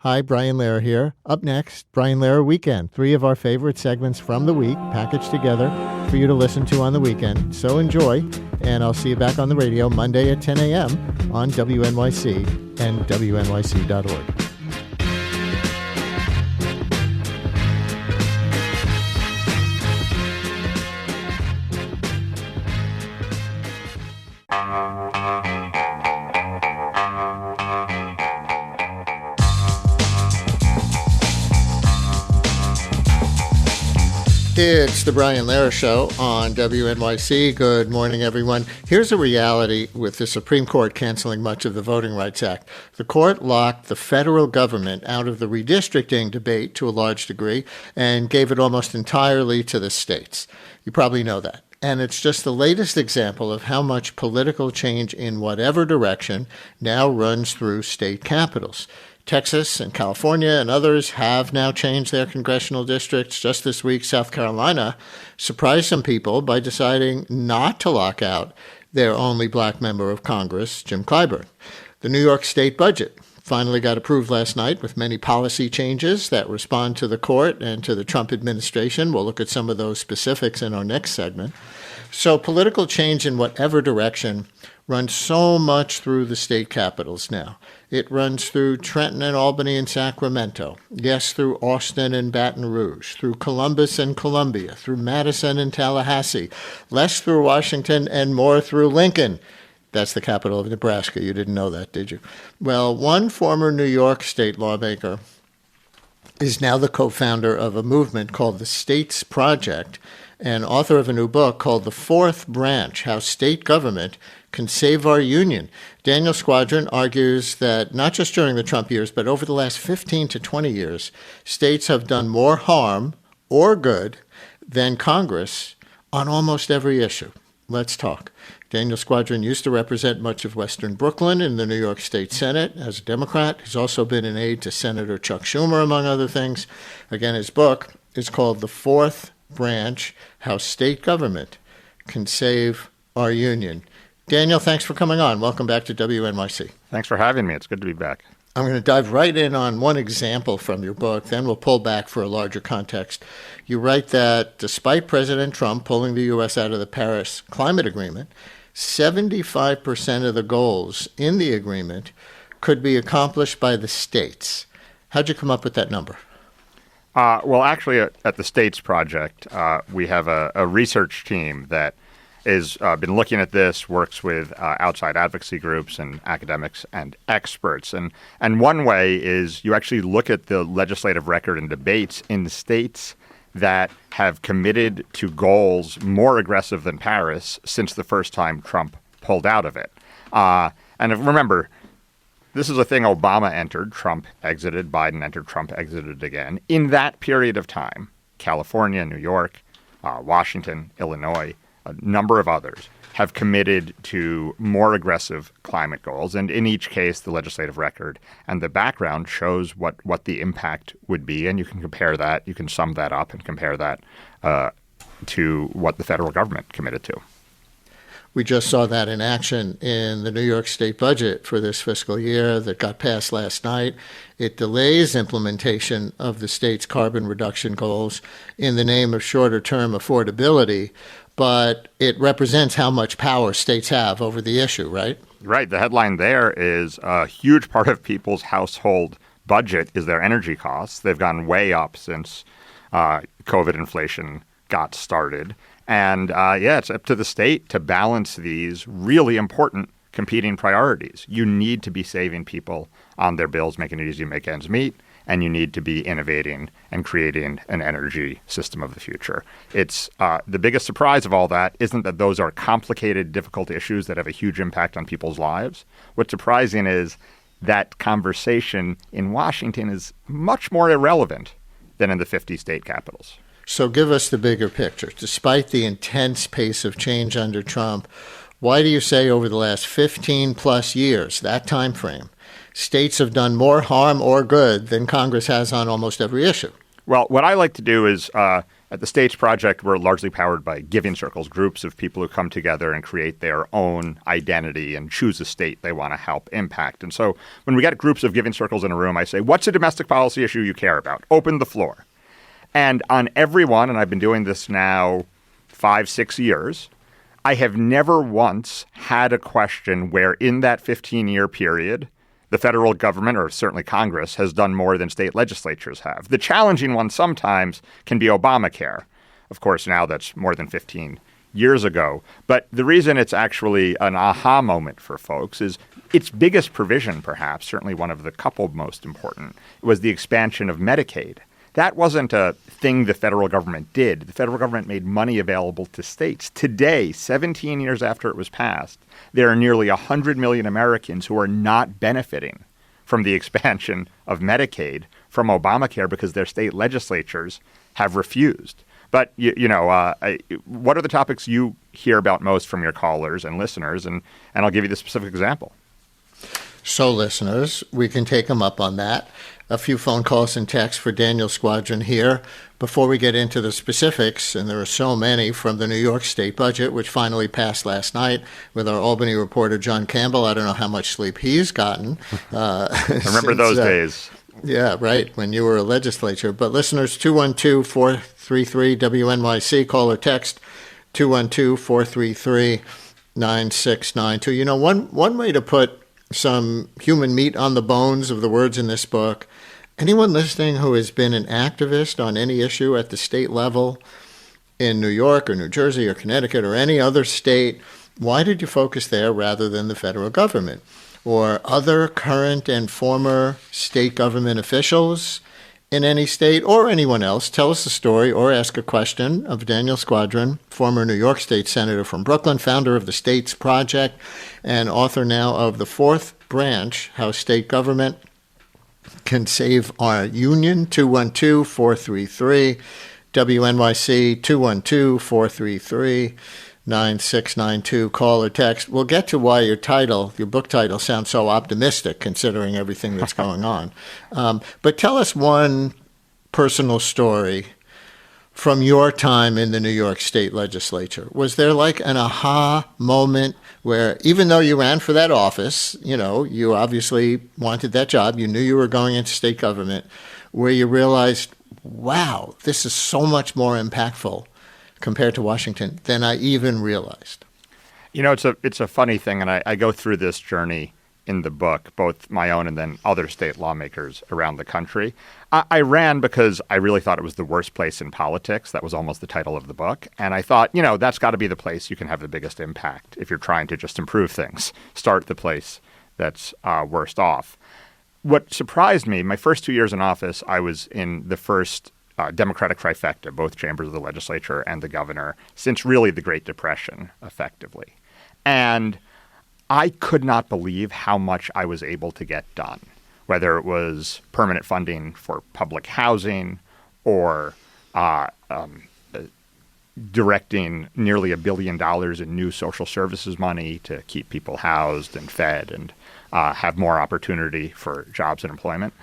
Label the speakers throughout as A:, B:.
A: Hi, Brian Lehrer here. Up next, Brian Lehrer Weekend. 3 of our favorite segments from the week packaged together for you to listen to on the weekend. So enjoy, and I'll see you back on the radio Monday at 10 a.m. on WNYC and WNYC.org. It's the Brian Lehrer Show on WNYC. Good morning, everyone. Here's a reality with the Supreme Court canceling much of the Voting Rights Act. The court locked the federal government out of the redistricting debate to a large degree and gave it almost entirely to the states. You probably know that. And it's just the latest example of how much political change in whatever direction now runs through state capitals. Texas and California and others have now changed their congressional districts. Just this week, South Carolina surprised some people by deciding not to lock out their only black member of Congress, Jim Clyburn. The New York state budget finally got approved last night with many policy changes that respond to the court and to the Trump administration. We'll look at some of those specifics in our next segment. So political change in whatever direction runs so much through the state capitals now. It runs through Trenton and Albany and Sacramento, yes, through Austin and Baton Rouge, through Columbus and Columbia, through Madison and Tallahassee, less through Washington and more through Lincoln. That's the capital of Nebraska. You didn't know that, did you? Well, one former New York state lawmaker is now the co-founder of a movement called the States Project and author of a new book called The Fourth Branch, How State Government Can Save Our Union. Daniel Squadron argues that not just during the Trump years, but over the last 15 to 20 years, states have done more harm or good than Congress on almost every issue. Let's talk. Daniel Squadron used to represent much of Western Brooklyn in the New York State Senate as a Democrat. He's also been an aide to Senator Chuck Schumer, among other things. Again, his book is called The Fourth Branch, How State Government Can Save Our Union. Daniel, thanks for coming on. Welcome back to WNYC.
B: Thanks for having me. It's good to be back.
A: I'm going to dive right in on one example from your book, then we'll pull back for a larger context. You write that despite President Trump pulling the U.S. out of the Paris Climate Agreement, 75% of the goals in the agreement could be accomplished by the states. How'd you come up with that number?
B: Well, actually, at the States Project, we have a research team that has been looking at this, works with outside advocacy groups and academics and experts. And one way is you actually look at the legislative record and debates in the states that have committed to goals more aggressive than Paris since the first time Trump pulled out of it. And remember, this is a thing Obama entered, Trump exited, Biden entered, Trump exited again. In that period of time, California, New York, Washington, Illinois, a number of others have committed to more aggressive climate goals. And in each case, the legislative record and the background shows what the impact would be. And you can compare that, you can sum that up and compare that to what the federal government committed to.
A: We just saw that in action in the New York State budget for this fiscal year that got passed last night. It delays implementation of the state's carbon reduction goals in the name of shorter-term affordability, but it represents how much power states have over the issue, right?
B: Right. The headline there is a huge part of people's household budget is their energy costs. They've gone way up since COVID inflation got started. And it's up to the state to balance these really important competing priorities. You need to be saving people on their bills, making it easy to make ends meet, and you need to be innovating and creating an energy system of the future. It's the biggest surprise of all that isn't that those are complicated, difficult issues that have a huge impact on people's lives. What's surprising is that conversation in Washington is much more irrelevant than in the 50 state capitals.
A: So give us the bigger picture. Despite the intense pace of change under Trump, why do you say over the last 15 plus years, that time frame, states have done more harm or good than Congress has on almost every issue?
B: Well, what I like to do is, At the States Project, we're largely powered by giving circles, groups of people who come together and create their own identity and choose a state they want to help impact. And so when we get groups of giving circles in a room, I say, what's a domestic policy issue you care about? Open the floor. And on every one, and I've been doing this now 5-6 years, I have never once had a question where in that 15-year period, the federal government, or certainly Congress, has done more than state legislatures have. The challenging one sometimes can be Obamacare. Of course, now that's more than 15 years ago. But the reason it's actually an aha moment for folks is its biggest provision, perhaps, certainly one of the couple most important, was the expansion of Medicaid. That wasn't a thing the federal government did. The federal government made money available to states. Today, 17 years after it was passed, there are nearly 100 million Americans who are not benefiting from the expansion of Medicaid from Obamacare because their state legislatures have refused. But, what are the topics you hear about most from your callers and listeners? And I'll give you the specific example.
A: So, listeners, we can take them up on that. A few phone calls and texts for Daniel Squadron here. Before we get into the specifics, and there are so many from the New York State budget, which finally passed last night with our Albany reporter, John Campbell. I don't know how much sleep he's gotten.
B: Remember those days.
A: Yeah, right, when you were a legislature. But listeners, 212-433-WNYC, call or text 212-433-9692. You know, one way to put some human meat on the bones of the words in this book, anyone listening who has been an activist on any issue at the state level in New York or New Jersey or Connecticut or any other state, why did you focus there rather than the federal government? Or other current and former state government officials in any state or anyone else, tell us a story or ask a question of Daniel Squadron, former New York State Senator from Brooklyn, founder of the States Project, and author now of The Fourth Branch, How State Government Can Save Our Union, 212-433, WNYC, 212-433-9692, call or text. We'll get to why your book title sounds so optimistic considering everything that's going on. But tell us one personal story from your time in the New York State Legislature. Was there like an aha moment where, even though you ran for that office, you obviously wanted that job, you knew you were going into state government, where you realized, wow, this is so much more impactful compared to Washington than I even realized?
B: It's a funny thing, and I go through this journey in the book, both my own and then other state lawmakers around the country. I ran because I really thought it was the worst place in politics. That was almost the title of the book. And I thought, that's got to be the place you can have the biggest impact if you're trying to just improve things. Start the place that's worst off. What surprised me, my first 2 years in office, I was in the first Democratic trifecta, both chambers of the legislature and the governor, since really the Great Depression, effectively. And I could not believe how much I was able to get done, whether it was permanent funding for public housing or directing nearly $1 billion in new social services money to keep people housed and fed and have more opportunity for jobs and employment.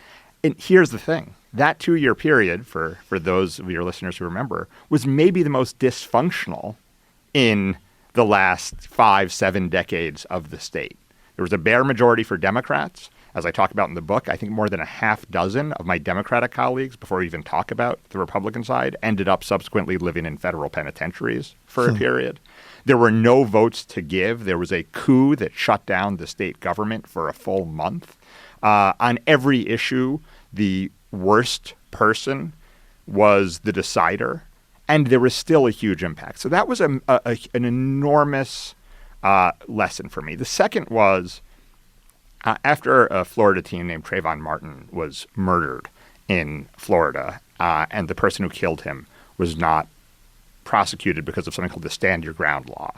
B: And here's the thing. That 2-year period, for those of your listeners who remember, was maybe the most dysfunctional in the last 5-7 decades of the state. There was a bare majority for Democrats. As I talk about in the book, I think more than a half dozen of my Democratic colleagues, before we even talk about the Republican side, ended up subsequently living in federal penitentiaries for a period. There were no votes to give. There was a coup that shut down the state government for a full month. On every issue, the worst person was the decider, and there was still a huge impact. So that was an enormous lesson for me. The second was after a Florida teen named Trayvon Martin was murdered in Florida, and the person who killed him was not prosecuted because of something called the Stand Your Ground law.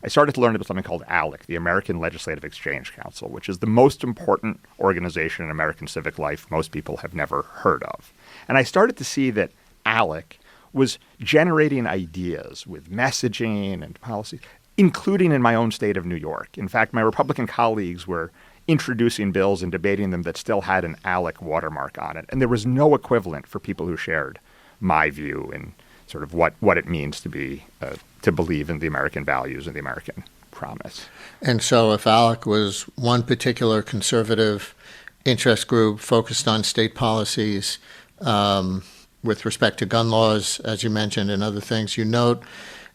B: I started to learn about something called ALEC, the American Legislative Exchange Council, which is the most important organization in American civic life most people have never heard of. And I started to see that ALEC was generating ideas with messaging and policy, including in my own state of New York. In fact, my Republican colleagues were introducing bills and debating them that still had an ALEC watermark on it. And there was no equivalent for people who shared my view in sort of what it means to believe in the American values and the American promise.
A: And so if ALEC was one particular conservative interest group focused on state policies with respect to gun laws, as you mentioned, and other things, you note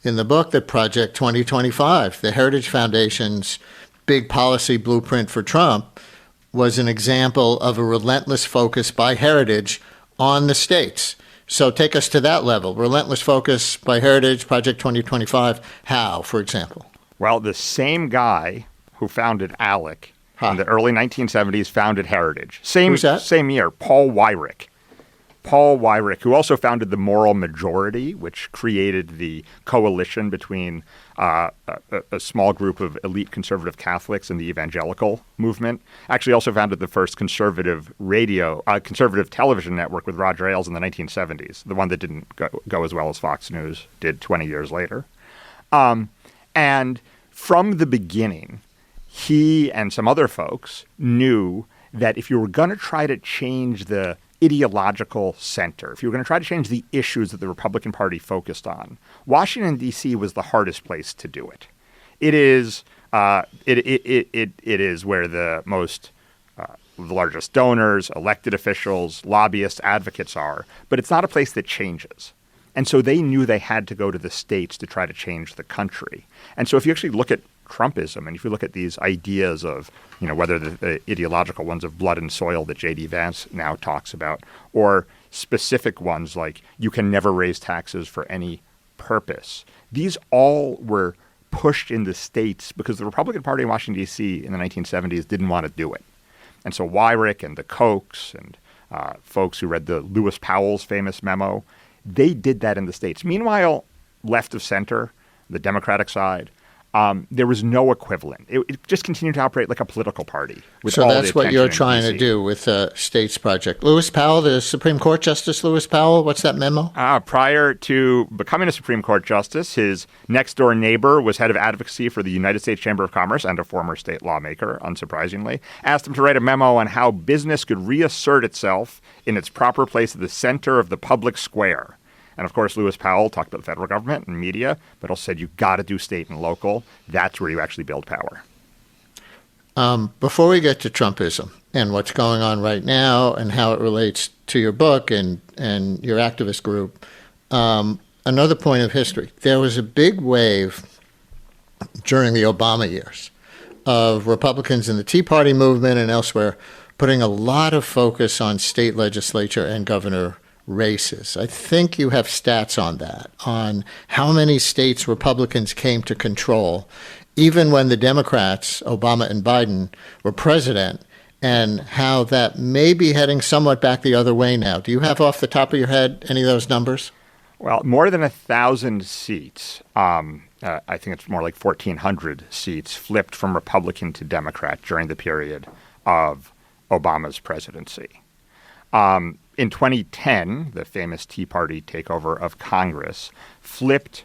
A: in the book that Project 2025, the Heritage Foundation's big policy blueprint for Trump, was an example of a relentless focus by Heritage on the states. So take us to that level. Relentless focus by Heritage, Project 2025. How, for example?
B: Well, the same guy who founded ALEC in the early 1970s founded Heritage.
A: Who's that?
B: Same year, Paul Weyrich. Paul Weyrich, who also founded the Moral Majority, which created the coalition between a small group of elite conservative Catholics and the evangelical movement, actually also founded the first conservative television network with Roger Ailes in the 1970s, the one that didn't go as well as Fox News did 20 years later. And from the beginning, he and some other folks knew that if you were going to try to change the ideological center, if you were going to try to change the issues that the Republican Party focused on, Washington, D.C. was the hardest place to do it. It is it is where the largest donors, elected officials, lobbyists, advocates are, but it's not a place that changes. And so they knew they had to go to the states to try to change the country. And so if you actually look at Trumpism, and if you look at these ideas of, whether the ideological ones of blood and soil that J.D. Vance now talks about, or specific ones like you can never raise taxes for any purpose, these all were pushed in the states because the Republican Party in Washington, D.C. in the 1970s didn't want to do it. And so Weyrich and the Kochs and folks who read the Lewis Powell's famous memo, they did that in the states. Meanwhile, left of center, the Democratic side, there was no equivalent. It just continued to operate like a political party.
A: So that's what you're trying to do with the States Project. Lewis Powell, the Supreme Court Justice Lewis Powell, what's that memo?
B: Prior to becoming a Supreme Court Justice, his next-door neighbor was head of advocacy for the United States Chamber of Commerce and a former state lawmaker, unsurprisingly, asked him to write a memo on how business could reassert itself in its proper place at the center of the public square. And of course, Lewis Powell talked about the federal government and media, but also said you got to do state and local. That's where you actually build power.
A: Before we get to Trumpism and what's going on right now and how it relates to your book and your activist group, another point of history. There was a big wave during the Obama years of Republicans in the Tea Party movement and elsewhere putting a lot of focus on state legislature and governor races. I think you have stats on that, on how many states Republicans came to control, even when the Democrats, Obama and Biden, were president, and how that may be heading somewhat back the other way now. Do you have off the top of your head any of those numbers?
B: Well, more than 1,000 seats, I think it's more like 1,400 seats, flipped from Republican to Democrat during the period of Obama's presidency. In 2010, the famous Tea Party takeover of Congress flipped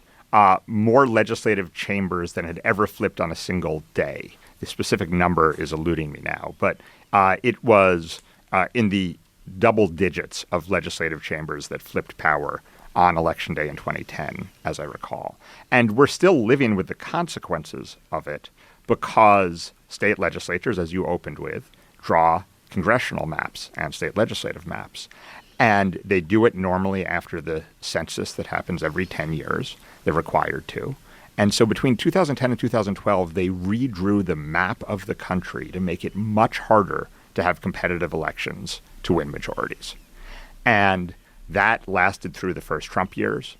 B: more legislative chambers than had ever flipped on a single day. The specific number is eluding me now, but it was in the double digits of legislative chambers that flipped power on Election Day in 2010, as I recall. And we're still living with the consequences of it because state legislatures, as you opened with, draw congressional maps and state legislative maps. And they do it normally after the census that happens every 10 years. They're required to. And so between 2010 and 2012, they redrew the map of the country to make it much harder to have competitive elections to win majorities. And that lasted through the first Trump years.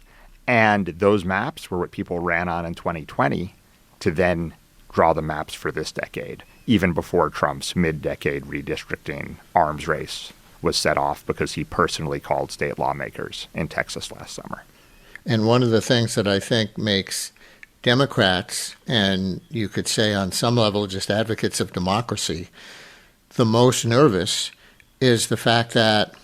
B: And those maps were what people ran on in 2020 to then draw the maps for this decade, even before Trump's mid-decade redistricting arms race was set off because he personally called state lawmakers in Texas last summer.
A: And one of the things that I think makes Democrats, and you could say on some level just advocates of democracy, the most nervous is the fact that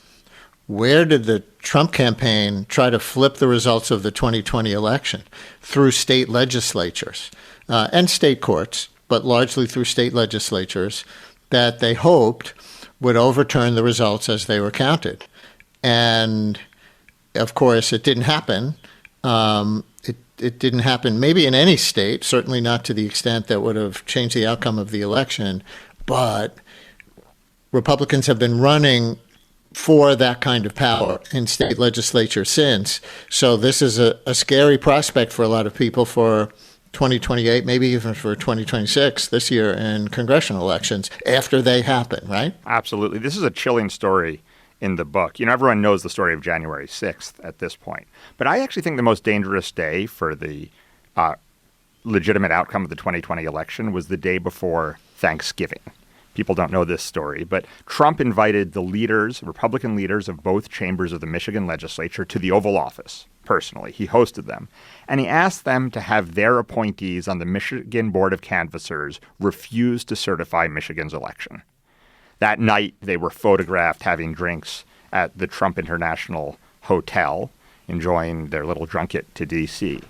A: where did the Trump campaign try to flip the results of the 2020 election? Through state legislatures and state courts, but largely through state legislatures that they hoped would overturn the results as they were counted. And, of course, it didn't happen. It didn't happen maybe in any state, certainly not to the extent that would have changed the outcome of the election, but Republicans have been running for that kind of power in state legislature since. So this is a scary prospect for a lot of people for 2028, maybe even for 2026 this year in congressional elections after they happen, right?
B: Absolutely. This is a chilling story in the book. Everyone knows the story of January 6th at this point. But I actually think the most dangerous day for the legitimate outcome of the 2020 election was the day before Thanksgiving. People don't know this story, but Trump invited the Republican leaders of both chambers of the Michigan legislature to the Oval Office personally. He hosted them. And he asked them to have their appointees on the Michigan Board of Canvassers refuse to certify Michigan's election. That night, they were photographed having drinks at the Trump International Hotel, enjoying their little junket to D.C.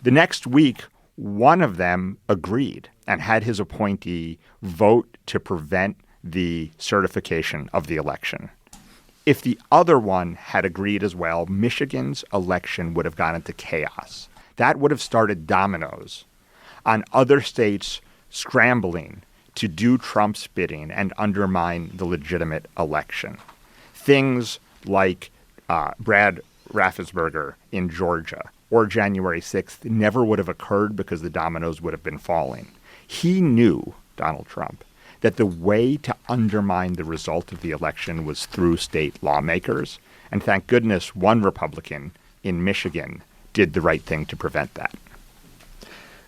B: The next week, one of them agreed and had his appointee vote to prevent the certification of the election. If the other one had agreed as well, Michigan's election would have gone into chaos. That would have started dominoes on other states scrambling to do Trump's bidding and undermine the legitimate election. Things like Brad Raffensperger in Georgia or January 6th never would have occurred because the dominoes would have been falling. He knew, Donald Trump, that the way to undermine the result of the election was through state lawmakers. And thank goodness one Republican in Michigan did the right thing to prevent that.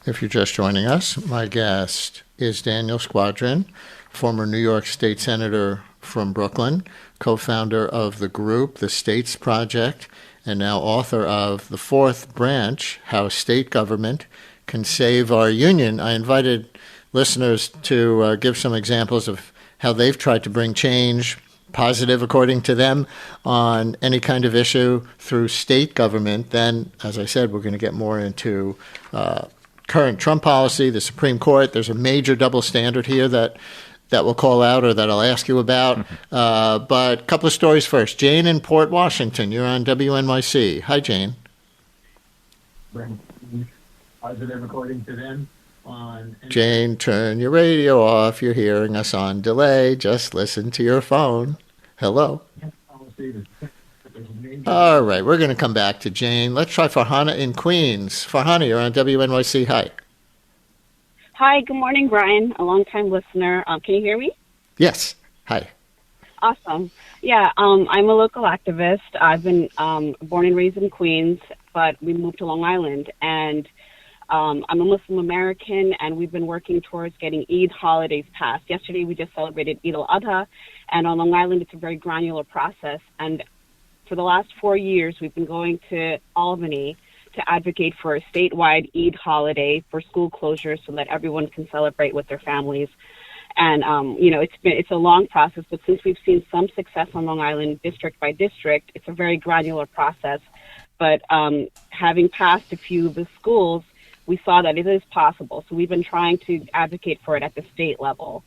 A: If you're just joining us, my guest is Daniel Squadron, former New York State Senator from Brooklyn, co-founder of the group, The States Project, and now author of The Fourth Branch, How State Government Can Save Our Union. I invited listeners to give some examples of how they've tried to bring change, positive according to them, on any kind of issue through state government. Then, as I said, we're going to get more into current Trump policy, the Supreme Court. There's a major double standard here that we'll call out or that I'll ask you about. But a couple of stories first. Jane in Port Washington, you're on WNYC. Hi, Jane.
C: Positive according to them.
A: Jane, turn your radio off. You're hearing us on delay. Just listen to your phone. Hello. All right, we're going to come back to Jane. Let's try Farhana in Queens. Farhana, you're on WNYC. Hi.
D: Hi, good morning, Brian, a longtime listener. Can you hear me?
A: Yes. Hi.
D: Awesome. Yeah, I'm a local activist. I've been born and raised in Queens, but we moved to Long Island, and I'm a Muslim American, and we've been working towards getting Eid holidays passed. Yesterday, we just celebrated Eid al-Adha, and on Long Island, it's a very granular process. And for the last 4 years, we've been going to Albany to advocate for a statewide Eid holiday for school closures so that everyone can celebrate with their families. And, it's a long process, but since we've seen some success on Long Island district by district, it's a very granular process. But having passed a few of the schools, we saw that it is possible. So we've been trying to advocate for it at the state level.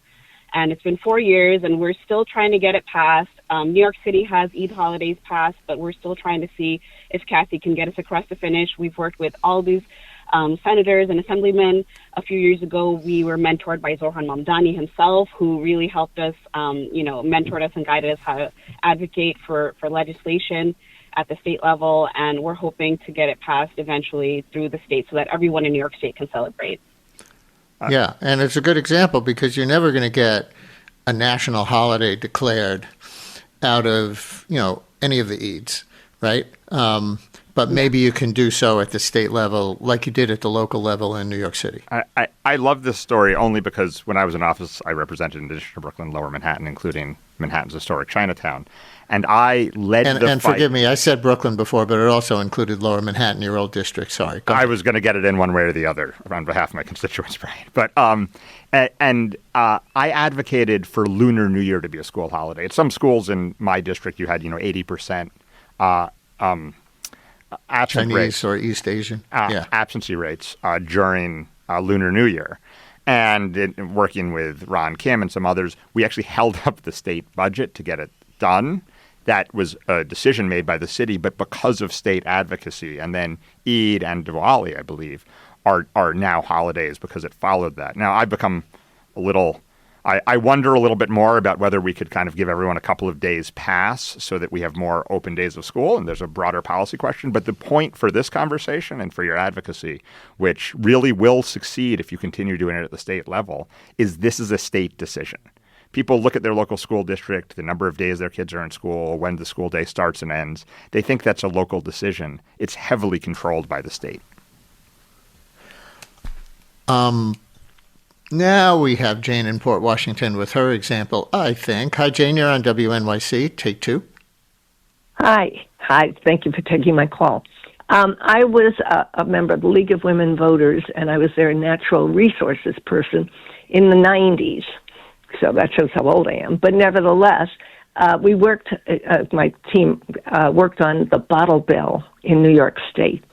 D: And it's been 4 years, and we're still trying to get it passed. New York City has Eid holidays passed, but we're still trying to see if Kathy can get us across the finish. We've worked with all these senators and assemblymen. A few years ago, we were mentored by Zohran Mamdani himself, who really helped us, mentored us and guided us how to advocate for legislation at the state level. And we're hoping to get it passed eventually through the state so that everyone in New York State can celebrate.
A: Yeah, and it's a good example because you're never going to get a national holiday declared out of, any of the Eids, right? But maybe you can do so at the state level like you did at the local level in New York City.
B: I love this story only because when I was in office, I represented in addition to Brooklyn, Lower Manhattan, including Manhattan's historic Chinatown. And I led the fight.
A: And forgive me, I said Brooklyn before, but it also included Lower Manhattan, your old district. Sorry.
B: I was going to get it in one way or the other on behalf of my constituents, Brian. But I advocated for Lunar New Year to be a school holiday. At some schools in my district, you had 80% absent
A: Chinese
B: rates,
A: or East Asian
B: absentee rates during Lunar New Year. And working with Ron Kim and some others, we actually held up the state budget to get it done that was a decision made by the city, but because of state advocacy. And then Eid and Diwali, I believe, are now holidays because it followed that. Now, I've become a little... I wonder a little bit more about whether we could kind of give everyone a couple of days pass so that we have more open days of school, and there's a broader policy question. But the point for this conversation and for your advocacy, which really will succeed if you continue doing it at the state level, is this is a state decision. People look at their local school district, the number of days their kids are in school, when the school day starts and ends. They think that's a local decision. It's heavily controlled by the state.
A: Now we have Jane in Port Washington with her example, I think. Hi, Jane. You're on WNYC. Take two.
E: Hi. Thank you for taking my call. I was a member of the League of Women Voters, and I was their natural resources person in the 90s. So that shows how old I am. But nevertheless, my team worked on the bottle bill in New York State.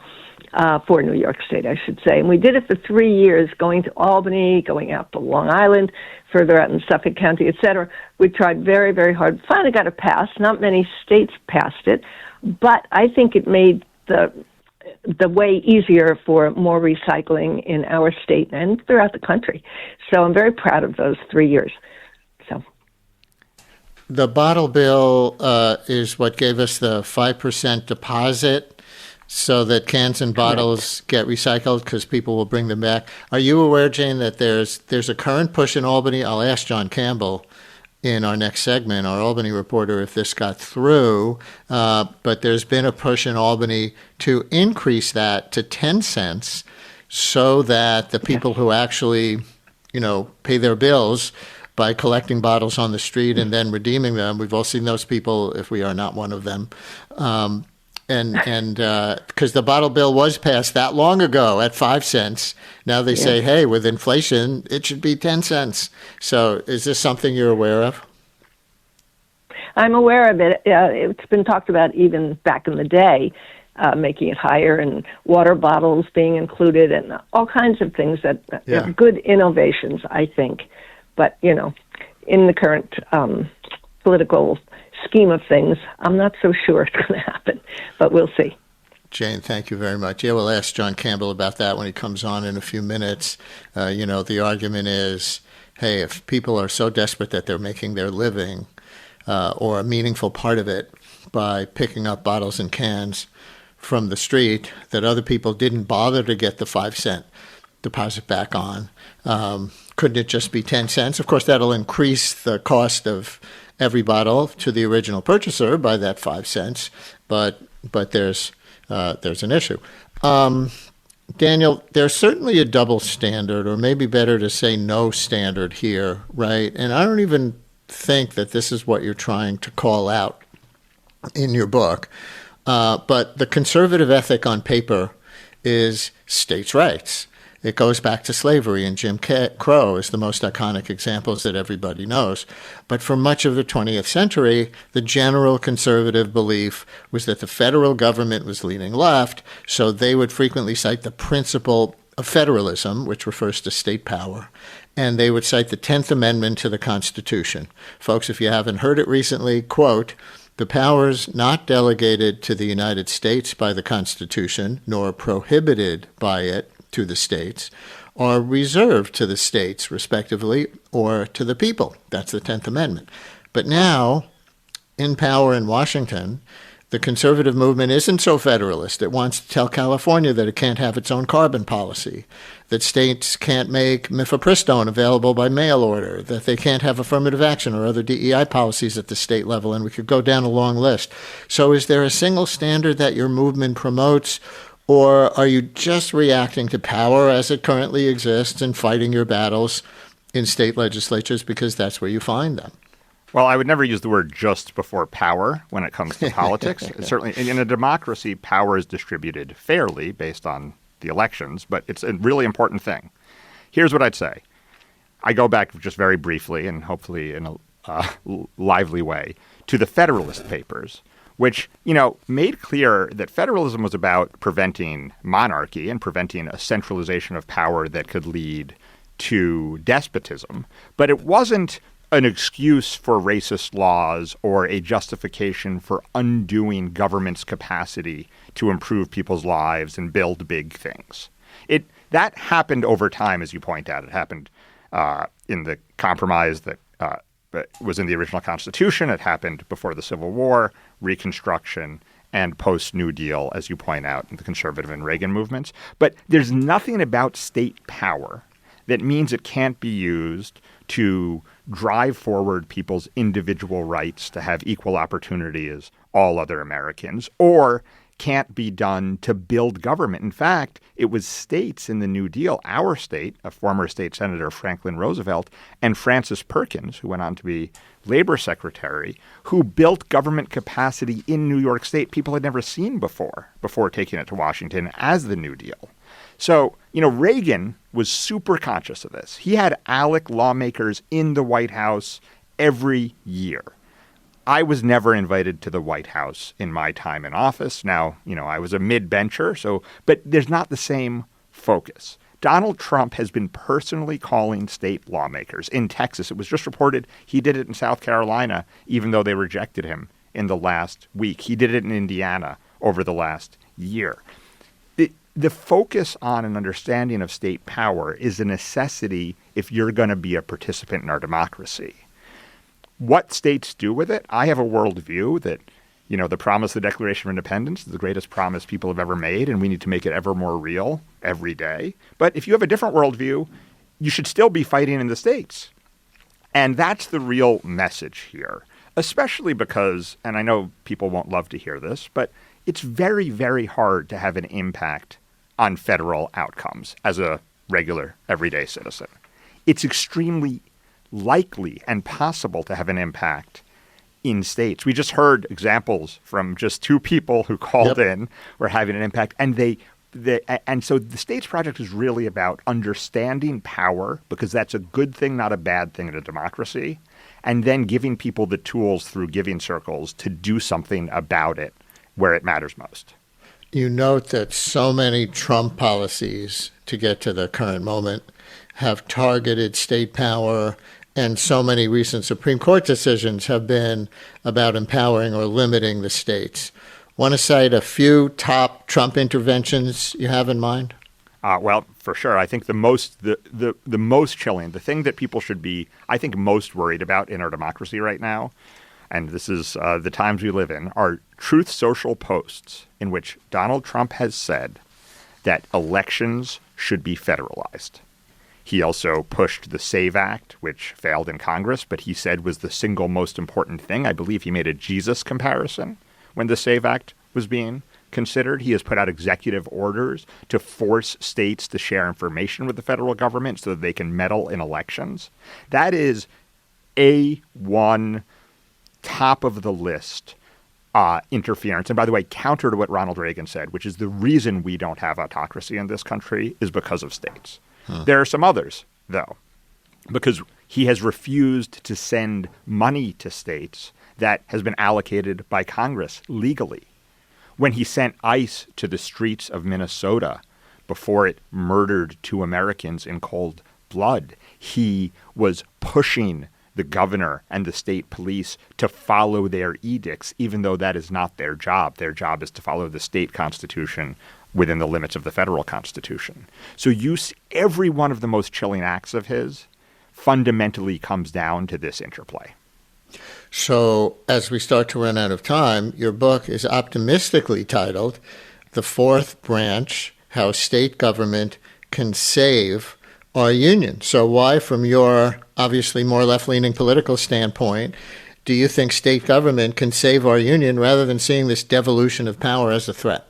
E: For New York State, I should say. And we did it for 3 years, going to Albany, going out to Long Island, further out in Suffolk County, et cetera. We tried very, very hard. Finally got it passed. Not many states passed it, but I think it made the way easier for more recycling in our state and throughout the country. So I'm very proud of those 3 years. So
A: the bottle bill is what gave us the 5% deposit so that cans and bottles get recycled because people will bring them back. Are you aware, Jane, that there's a current push in Albany? I'll ask John Campbell in our next segment, our Albany reporter, if this got through. But there's been a push in Albany to increase that to 10 cents so that the people who actually, pay their bills by collecting bottles on the street and then redeeming them. We've all seen those people, if we are not one of them. And because the bottle bill was passed that long ago at 5 cents, now they say, hey, with inflation, it should be 10 cents. So is this something you're aware of?
E: I'm aware of it. It's been talked about even back in the day, making it higher and water bottles being included and all kinds of things that are good innovations, I think. But, in the current political scheme of things, I'm not so sure it's going to happen, but we'll see.
A: Jane, thank you very much. Yeah, we'll ask John Campbell about that when he comes on in a few minutes. The argument is, hey, if people are so desperate that they're making their living or a meaningful part of it by picking up bottles and cans from the street that other people didn't bother to get the 5 cent deposit back on, couldn't it just be 10 cents? Of course, that'll increase the cost of every bottle to the original purchaser by that 5 cents, but there's an issue. Daniel, there's certainly a double standard, or maybe better to say no standard here, right? And I don't even think that this is what you're trying to call out in your book, but the conservative ethic on paper is states' rights. It goes back to slavery, and Jim Crow is the most iconic examples that everybody knows. But for much of the 20th century, the general conservative belief was that the federal government was leaning left, so they would frequently cite the principle of federalism, which refers to state power, and they would cite the 10th Amendment to the Constitution. Folks, if you haven't heard it recently, quote, "The powers not delegated to the United States by the Constitution, nor prohibited by it to the states, are reserved to the states, respectively, or to the people." That's the 10th Amendment. But now, in power in Washington, the conservative movement isn't so federalist. It wants to tell California that it can't have its own carbon policy, that states can't make mifepristone available by mail order, that they can't have affirmative action or other DEI policies at the state level, and we could go down a long list. So is there a single standard that your movement promotes, or are you just reacting to power as it currently exists and fighting your battles in state legislatures because that's where you find them?
B: Well, I would never use the word just before power when it comes to politics. Certainly, in a democracy, power is distributed fairly based on the elections, but it's a really important thing. Here's what I'd say. I go back just very briefly and hopefully in a lively way to the Federalist Papers, which, made clear that federalism was about preventing monarchy and preventing a centralization of power that could lead to despotism. But it wasn't an excuse for racist laws or a justification for undoing government's capacity to improve people's lives and build big things. That happened over time, as you point out. It happened in the compromise that was in the original Constitution. It happened before the Civil War, Reconstruction, and post-New Deal, as you point out, in the conservative and Reagan movements. But there's nothing about state power that means it can't be used to drive forward people's individual rights to have equal opportunity as all other Americans, or can't be done to build government. In fact, it was states in the New Deal, our state, a former state senator, Franklin Roosevelt, and Francis Perkins, who went on to be labor secretary, who built government capacity in New York State people had never seen before taking it to Washington as the New Deal. So, Reagan was super conscious of this. He had ALEC lawmakers in the White House every year. I was never invited to the White House in my time in office. Now, I was a mid-bencher, but there's not the same focus. Donald Trump has been personally calling state lawmakers. In Texas, it was just reported he did it in South Carolina, even though they rejected him in the last week. He did it in Indiana over the last year. The focus on an understanding of state power is a necessity if you're going to be a participant in our democracy. What states do with it, I have a worldview that, the promise of the Declaration of Independence is the greatest promise people have ever made, and we need to make it ever more real every day. But if you have a different worldview, you should still be fighting in the states. And that's the real message here, especially because, and I know people won't love to hear this, but it's very, very hard to have an impact on federal outcomes as a regular, everyday citizen. It's extremely likely and possible to have an impact in states. We just heard examples from just two people who called in were having an impact. And and so the States Project is really about understanding power, because that's a good thing, not a bad thing in a democracy, and then giving people the tools through giving circles to do something about it where it matters most.
A: You note that so many Trump policies, to get to the current moment, have targeted state power, and so many recent Supreme Court decisions have been about empowering or limiting the states. Want to cite a few top Trump interventions you have in mind?
B: Well, for sure. I think the most chilling, the thing that people should be, I think, most worried about in our democracy right now, and this is the times we live in, are Truth Social posts in which Donald Trump has said that elections should be federalized. He also pushed the SAVE Act, which failed in Congress, but he said was the single most important thing. I believe he made a Jesus comparison when the SAVE Act was being considered. He has put out executive orders to force states to share information with the federal government so that they can meddle in elections. That is A1, top of the list interference. And by the way, counter to what Ronald Reagan said, which is the reason we don't have autocracy in this country is because of states. There are some others, though, because he has refused to send money to states that has been allocated by Congress legally. When he sent ICE to the streets of Minnesota before it murdered 2 Americans in cold blood, he was pushing the governor and the state police to follow their edicts, even though that is not their job. Their job is to follow the state constitution within the limits of the federal constitution. So every one of the most chilling acts of his fundamentally comes down to this interplay.
A: So as we start to run out of time, your book is optimistically titled The Fourth Branch, How State Government Can Save Our Union. So why, from your obviously more left-leaning political standpoint, do you think state government can save our union rather than seeing this devolution of power as a threat?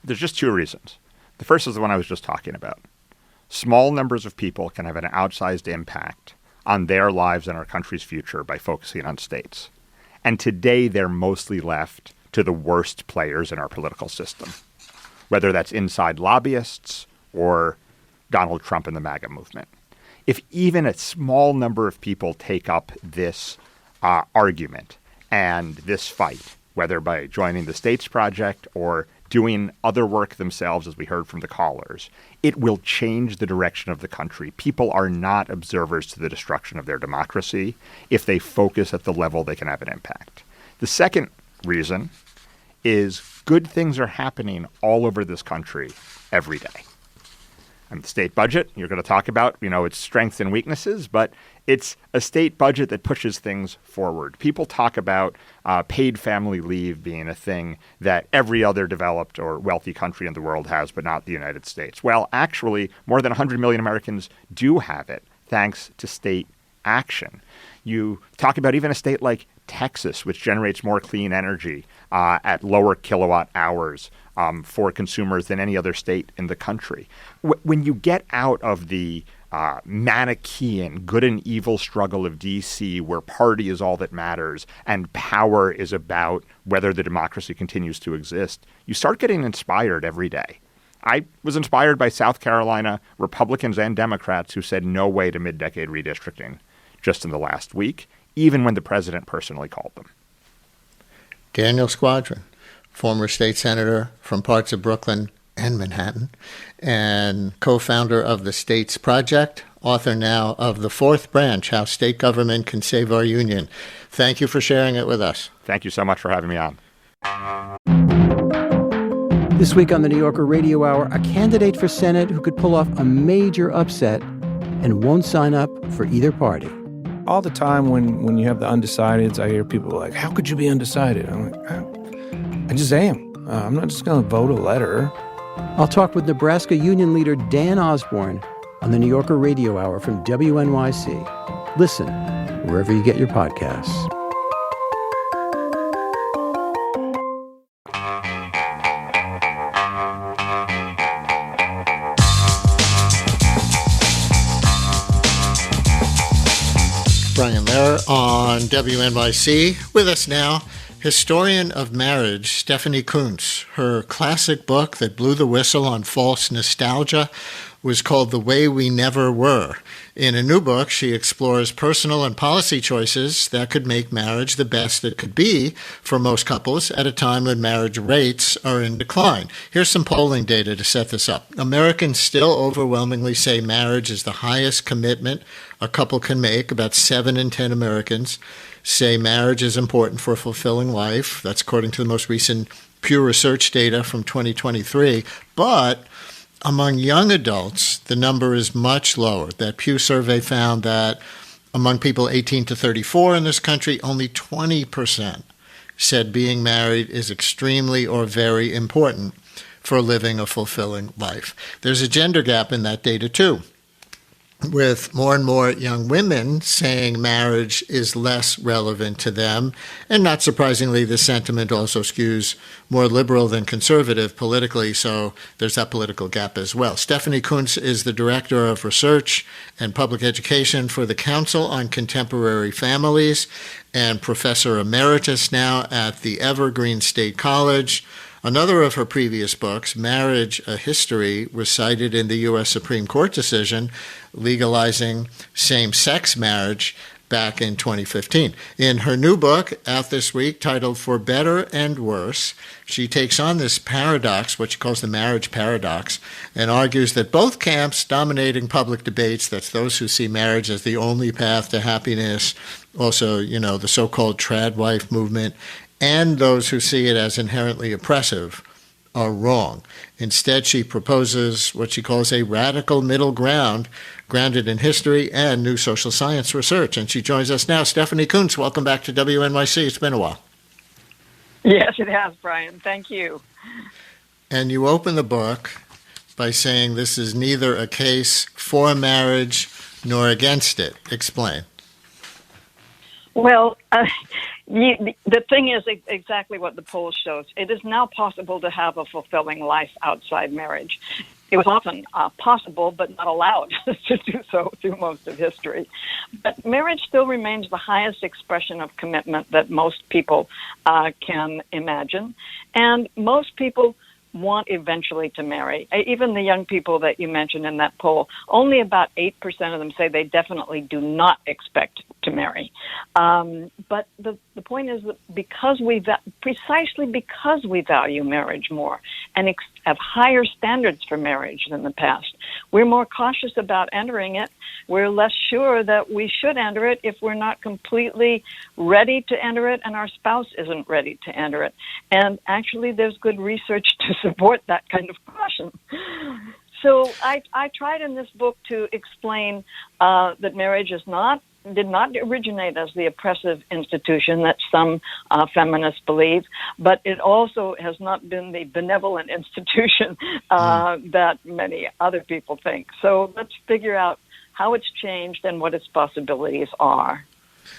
B: There's just 2 reasons. The first is the one I was just talking about. Small numbers of people can have an outsized impact on their lives and our country's future by focusing on states. And today they're mostly left to the worst players in our political system, whether that's inside lobbyists or Donald Trump and the MAGA movement. If even a small number of people take up this argument and this fight, whether by joining the States Project or doing other work themselves, as we heard from the callers, it will change the direction of the country. People are not observers to the destruction of their democracy. If they focus at the level, they can have an impact. The second reason is good things are happening all over this country every day. And the state budget, you're going to talk about, its strengths and weaknesses, but it's a state budget that pushes things forward. People talk about paid family leave being a thing that every other developed or wealthy country in the world has, but not the United States. Well, actually, more than 100 million Americans do have it, thanks to state action. You talk about even a state like Texas, which generates more clean energy at lower kilowatt hours for consumers than any other state in the country. When you get out of the Manichaean good and evil struggle of D.C., where party is all that matters and power is about whether the democracy continues to exist, you start getting inspired every day. I was inspired by South Carolina Republicans and Democrats who said no way to mid-decade redistricting just in the last week, even when the president personally called them.
A: Daniel Squadron, former state senator from parts of Brooklyn and Manhattan, and co-founder of the States Project, author now of The Fourth Branch, How State Government Can Save Our Union. Thank you for sharing it with us.
B: Thank you so much for having me on.
F: This week on the New Yorker Radio Hour, a candidate for Senate who could pull off a major upset and won't sign up for either party.
G: All the time when you have the undecideds, I hear people like, how could you be undecided? I'm like, I just am. I'm not just going to vote a letter.
F: I'll talk with Nebraska Union leader Dan Osborne on the New Yorker Radio Hour from WNYC. Listen wherever you get your podcasts.
A: Brian Lehrer on WNYC. With us now, historian of marriage Stephanie Coontz. Her classic book that blew the whistle on false nostalgia was called The Way We Never Were. In a new book, she explores personal and policy choices that could make marriage the best it could be for most couples at a time when marriage rates are in decline. Here's some polling data to set this up. Americans still overwhelmingly say marriage is the highest commitment a couple can make. About 7 in 10 Americans say marriage is important for a fulfilling life. That's according to the most recent Pew Research data from 2023. But among young adults, the number is much lower. That Pew survey found that among people 18 to 34 in this country, only 20% said being married is extremely or very important for living a fulfilling life. There's a gender gap in that data, too, with more and more young women saying marriage is less relevant to them. And not surprisingly, the sentiment also skews more liberal than conservative politically, so there's that political gap as well. Stephanie Coontz is the Director of Research and Public Education for the Council on Contemporary Families and Professor Emeritus now at the Evergreen State College. Another of her previous books, Marriage, A History, was cited in the U.S. Supreme Court decision legalizing same-sex marriage back in 2015. In her new book, out this week, titled For Better and Worse, she takes on this paradox, what she calls the marriage paradox, and argues that both camps dominating public debates, that's those who see marriage as the only path to happiness, also, the so-called trad wife movement, and those who see it as inherently oppressive, are wrong. Instead, she proposes what she calls a radical middle ground, grounded in history and new social science research. And she joins us now. Stephanie Coontz, welcome back to WNYC. It's been a while.
H: Yes, it has, Brian. Thank you.
A: And you open the book by saying this is neither a case for marriage nor against it. Explain.
H: Well, the thing is exactly what the poll shows. It is now possible to have a fulfilling life outside marriage. It was often possible, but not allowed to do so through most of history. But marriage still remains the highest expression of commitment that most people can imagine. And most people want eventually to marry. Even the young people that you mentioned in that poll, only about 8% of them say they definitely do not expect to marry. But the point is that precisely because we value marriage more and have higher standards for marriage than the past, we're more cautious about entering it. We're less sure that we should enter it if we're not completely ready to enter it and our spouse isn't ready to enter it. And actually, there's good research to support that kind of caution. So I tried in this book to explain that marriage did not originate as the oppressive institution that some feminists believe, but it also has not been the benevolent institution that many other people think. So let's figure out how it's changed and what its possibilities are.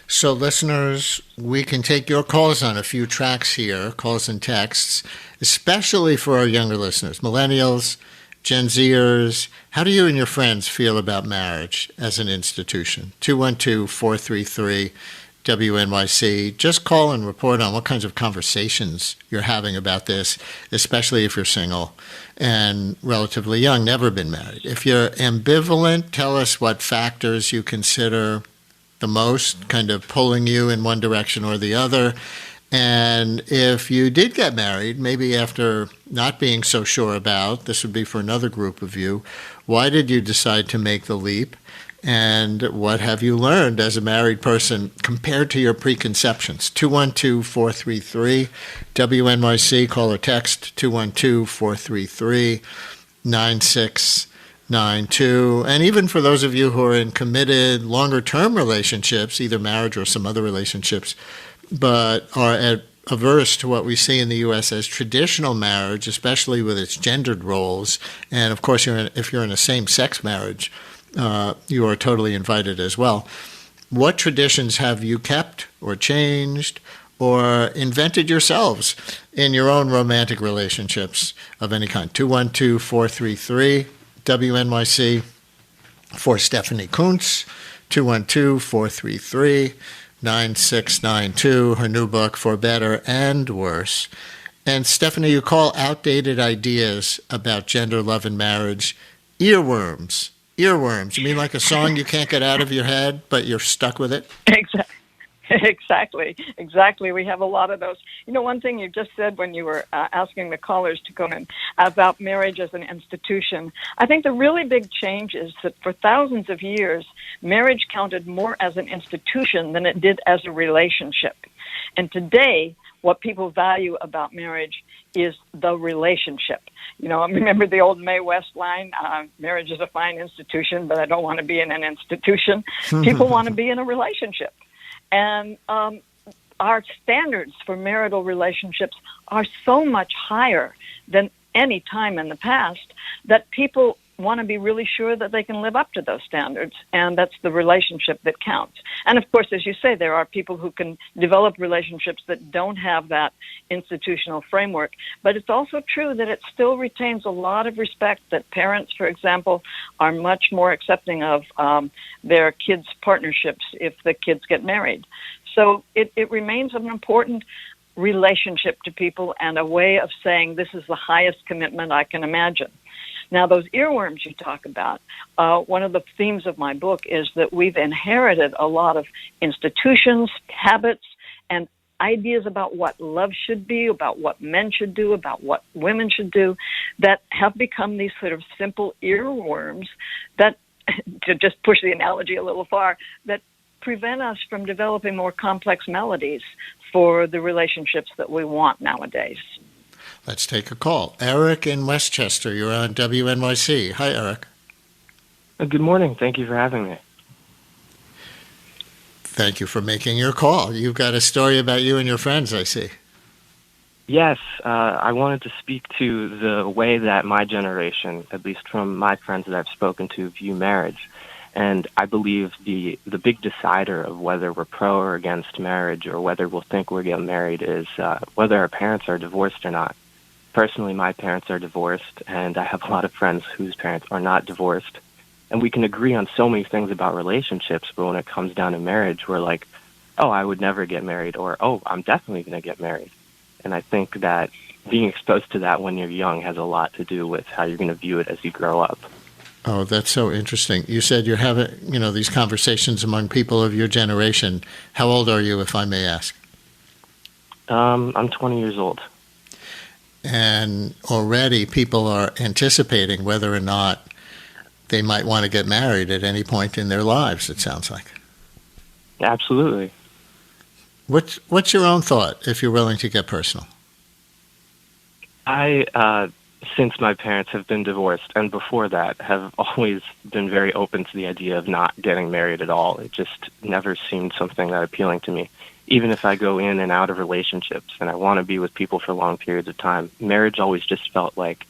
A: So listeners, we can take your calls on a few tracks here, calls and texts, especially for our younger listeners, millennials, Gen Zers. How do you and your friends feel about marriage as an institution? 212-433-WNYC. Just call and report on what kinds of conversations you're having about this, especially if you're single and relatively young, never been married. If you're ambivalent, tell us what factors you consider the most, kind of pulling you in one direction or the other. And if you did get married, maybe after not being so sure about, this would be for another group of you, why did you decide to make the leap? And what have you learned as a married person compared to your preconceptions? 212-433-WNYC, call or text 212-433-9692. And even for those of you who are in committed, longer-term relationships, either marriage or some other relationships, but are averse to what we see in the U.S. as traditional marriage, especially with its gendered roles. And, of course, if you're in a same-sex marriage, you are totally invited as well. What traditions have you kept or changed or invented yourselves in your own romantic relationships of any kind? 212-433-WNYC. For Stephanie Kuntz, 212-433-9692, her new book, For Better and Worse. And Stephanie, you call outdated ideas about gender, love, and marriage earworms. Earworms. You mean like a song you can't get out of your head, but you're stuck with it?
H: Exactly. We have a lot of those. You know, one thing you just said when you were asking the callers to come in about marriage as an institution, I think the really big change is that for thousands of years, marriage counted more as an institution than it did as a relationship. And today, what people value about marriage is the relationship. You know, remember the old Mae West line, marriage is a fine institution, but I don't want to be in an institution. People want to be in a relationship. And our standards for marital relationships are so much higher than any time in the past that people want to be really sure that they can live up to those standards, and that's the relationship that counts. And of course, as you say, there are people who can develop relationships that don't have that institutional framework, but it's also true that it still retains a lot of respect, that parents, for example, are much more accepting of their kids' partnerships if the kids get married. So it remains an important relationship to people and a way of saying this is the highest commitment I can imagine. Now, those earworms you talk about, one of the themes of my book is that we've inherited a lot of institutions, habits, and ideas about what love should be, about what men should do, about what women should do, that have become these sort of simple earworms that, to just push the analogy a little far, that prevent us from developing more complex melodies for the relationships that we want nowadays.
A: Let's take a call. Eric in Westchester, you're on WNYC. Hi, Eric.
I: Good morning. Thank you for having me.
A: Thank you for making your call. You've got a story about you and your friends, I see.
I: Yes, I wanted to speak to the way that my generation, at least from my friends that I've spoken to, view marriage. And I believe the big decider of whether we're pro or against marriage or whether we'll think we'll get married is whether our parents are divorced or not. Personally, my parents are divorced, and I have a lot of friends whose parents are not divorced. And we can agree on so many things about relationships, but when it comes down to marriage, we're like, oh, I would never get married, or, oh, I'm definitely going to get married. And I think that being exposed to that when you're young has a lot to do with how you're going to view it as you grow up.
A: Oh, that's so interesting. You said you're having, these conversations among people of your generation. How old are you, if I may ask?
I: I'm 20 years old.
A: And already people are anticipating whether or not they might want to get married at any point in their lives, it sounds like.
I: Absolutely.
A: What's your own thought, if you're willing to get personal?
I: Since my parents have been divorced, and before that, have always been very open to the idea of not getting married at all. It just never seemed something that appealing to me. Even if I go in and out of relationships and I want to be with people for long periods of time, marriage always just felt like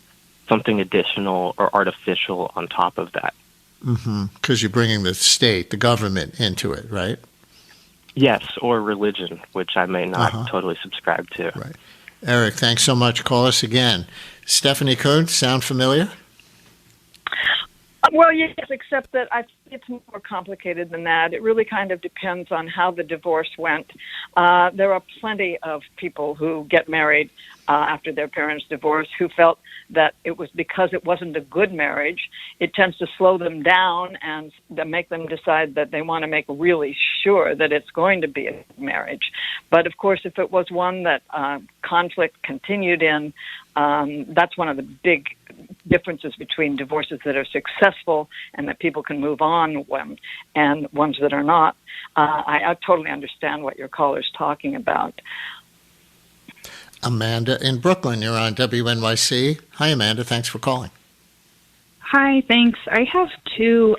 I: something additional or artificial on top of that.
A: Because you're bringing the state, the government into it, right?
I: Yes, or religion, which I may not totally subscribe to.
A: Right. Eric, thanks so much. Call us again. Stephanie Kuntz, sound familiar?
H: Well, yes, except that it's more complicated than that. It really kind of depends on how the divorce went. There are plenty of people who get married after their parents' divorce who felt that it was because it wasn't a good marriage. It tends to slow them down and make them decide that they want to make really sure that it's going to be a good marriage. But, of course, if it was one that conflict continued in, that's one of the big differences between divorces that are successful and that people can move on and ones that are not. I totally understand what your caller's talking about.
A: Amanda in Brooklyn, you're on WNYC. Hi, Amanda. Thanks for calling.
J: Hi, thanks. I have two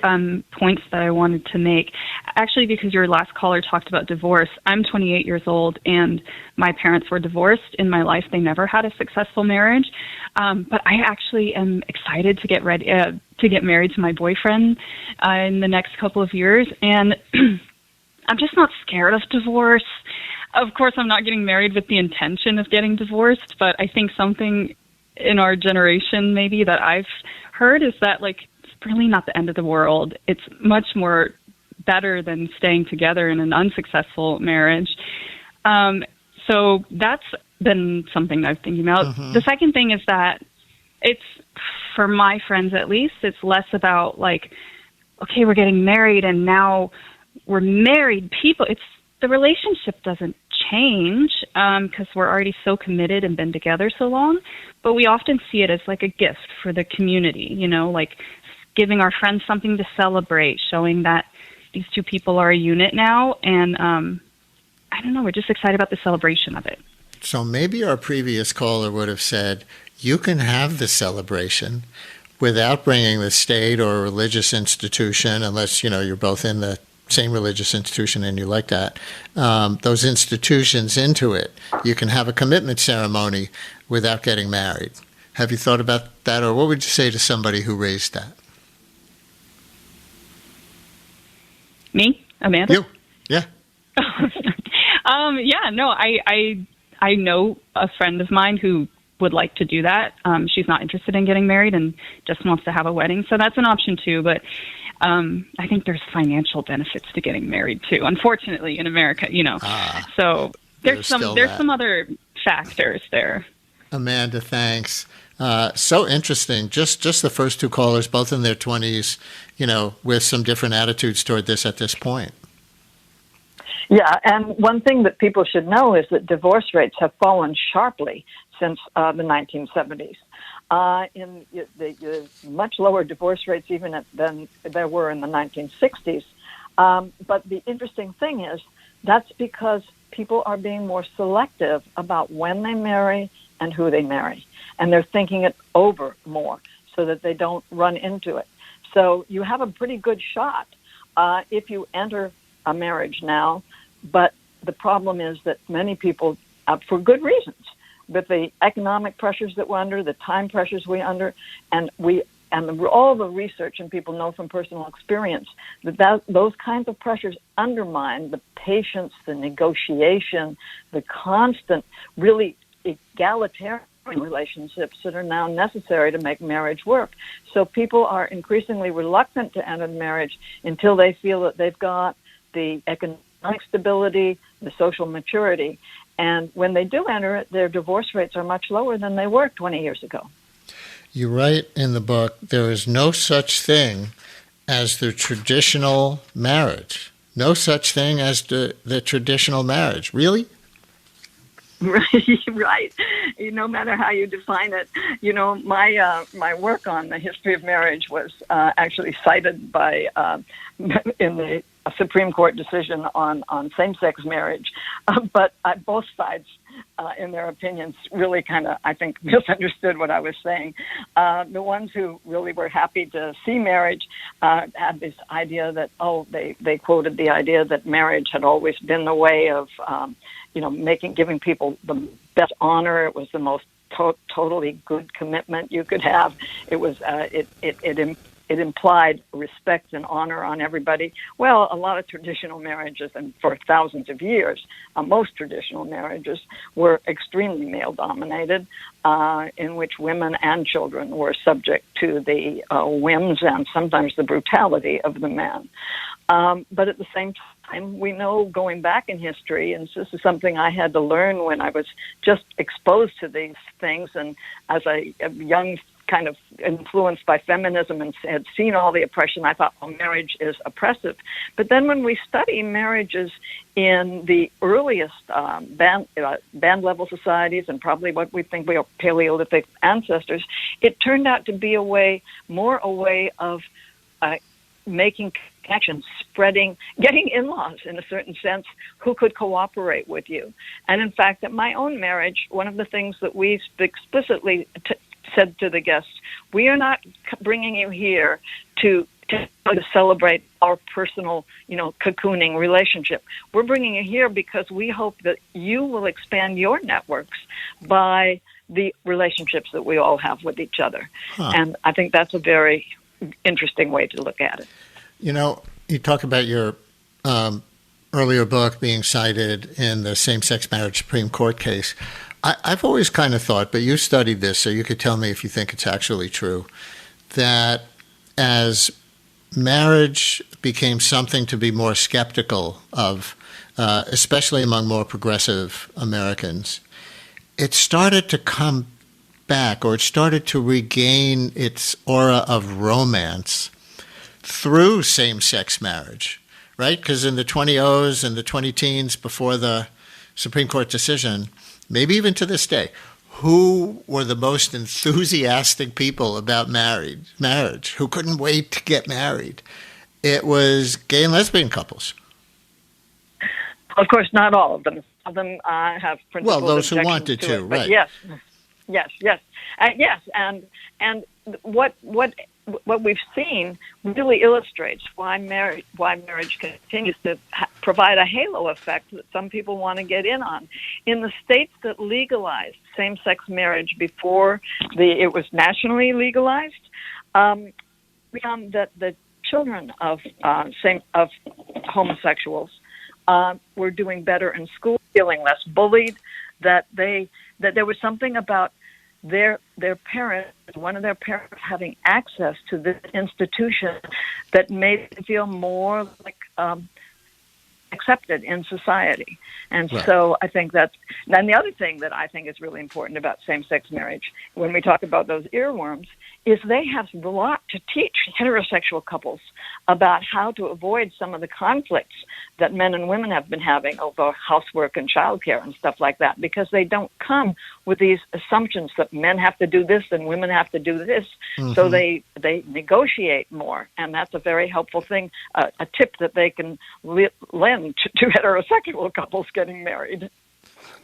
J: points that I wanted to make. Actually, because your last caller talked about divorce, I'm 28 years old, and my parents were divorced in my life. They never had a successful marriage. But I actually am excited to get ready to get married to my boyfriend in the next couple of years. And I'm just not scared of divorce. Of course, I'm not getting married with the intention of getting divorced, but I think something in our generation maybe that I've heard is that, like, it's really not the end of the world. It's much more better than staying together in an unsuccessful marriage. So that's been something I've thinking about. The second thing is that it's, for my friends at least, it's less about like, okay, we're getting married and now we're married people. It's the relationship doesn't change because we're already so committed and been together so long, but we often see it as like a gift for the community, like giving our friends something to celebrate, showing that these two people are a unit now, and I don't know, we're just excited about the celebration of it.
A: So maybe our previous caller would have said, you can have the celebration without bringing the state or a religious institution, unless, you're both in the same religious institution and you like that, those institutions into it. You can have a commitment ceremony without getting married. Have you thought about that, or what would you say to somebody who raised that?
J: Me? Amanda?
A: You? Yeah.
J: I know a friend of mine who would like to do that. She's not interested in getting married and just wants to have a wedding. So that's an option too. But I think there's financial benefits to getting married too, unfortunately, in America, So there's some other factors there.
A: Amanda, thanks. So interesting. Just the first two callers, both in their 20s, with some different attitudes toward this at this point.
H: Yeah, and one thing that people should know is that divorce rates have fallen sharply since the 1970s. In the much lower divorce rates even than there were in the 1960s. But the interesting thing is that's because people are being more selective about when they marry and who they marry. And they're thinking it over more so that they don't run into it. So you have a pretty good shot if you enter a marriage now. But the problem is that many people, for good reasons, with the economic pressures that we're under, the time pressures we're under, and all the research, and people know from personal experience that those kinds of pressures undermine the patience, the negotiation, the constant, really egalitarian relationships that are now necessary to make marriage work. So people are increasingly reluctant to enter marriage until they feel that they've got the economic stability, the social maturity. And when they do enter it, their divorce rates are much lower than they were 20 years ago.
A: You write in the book, there is no such thing as the traditional marriage. No such thing as the traditional marriage. Really?
H: Right. No matter how you define it. My work on the history of marriage was actually cited by in the Supreme Court decision on same-sex marriage. But both sides, in their opinions, really kind of, I think, misunderstood what I was saying. The ones who really were happy to see marriage had this idea that, they quoted the idea that marriage had always been the way of, giving people the best honor. It was the most totally good commitment you could have. It was, it implied respect and honor on everybody. Well, a lot of traditional marriages, and for thousands of years, most traditional marriages were extremely male-dominated, in which women and children were subject to the whims and sometimes the brutality of the man. But at the same time, we know, going back in history, and this is something I had to learn when I was just exposed to these things, and as a young kind of influenced by feminism and had seen all the oppression, I thought, marriage is oppressive. But then when we study marriages in the earliest band-level societies, and probably what we think we are Paleolithic ancestors, it turned out to be a way of making connections, spreading, getting in-laws in a certain sense who could cooperate with you. And in fact, at my own marriage, one of the things that we explicitly said to the guests, we are not bringing you here to celebrate our personal, cocooning relationship. We're bringing you here because we hope that you will expand your networks by the relationships that we all have with each other. Huh. And I think that's a very interesting way to look at it.
A: You talk about your earlier book being cited in the same-sex marriage Supreme Court case. I've always kind of thought, but you studied this, so you could tell me if you think it's actually true, that as marriage became something to be more skeptical of, especially among more progressive Americans, it started to come back, or it started to regain its aura of romance through same-sex marriage, right? Because in the 20s and the 20-teens before the Supreme Court decision, maybe even to this day, who were the most enthusiastic people about marriage, who couldn't wait to get married? It was gay and lesbian couples.
H: Of course, not all of them. Some of them have principled
A: those who
H: objections
A: wanted
H: to it,
A: right?
H: Yes, and what we've seen really illustrates why marriage continues to provide a halo effect that some people want to get in on. In the states that legalized same-sex marriage before it was nationally legalized, we found that the children of homosexuals were doing better in school, feeling less bullied. That there was something about their parents, one of their parents, having access to this institution that made them feel more like accepted in society. And right. So I think and the other thing that I think is really important about same-sex marriage, when we talk about those earworms, is they have a lot to teach heterosexual couples about how to avoid some of the conflicts that men and women have been having over housework and childcare and stuff like that, because they don't come with these assumptions that men have to do this and women have to do this. Mm-hmm. So they negotiate more, and that's a very helpful thing, a tip that they can lend to heterosexual couples getting married.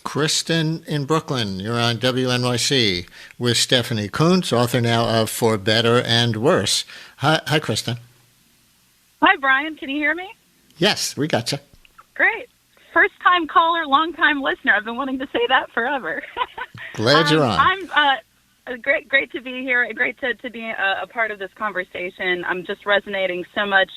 A: Kristen in Brooklyn, you're on WNYC with Stephanie Kuntz, author now of For Better and Worse. Hi, Kristen.
K: Hi, Brian. Can you hear me?
A: Yes, we got you.
K: Great. First-time caller, long-time listener. I've been wanting to say that forever.
A: Glad you're on.
K: Great to be here. Great to be a part of this conversation. I'm just resonating so much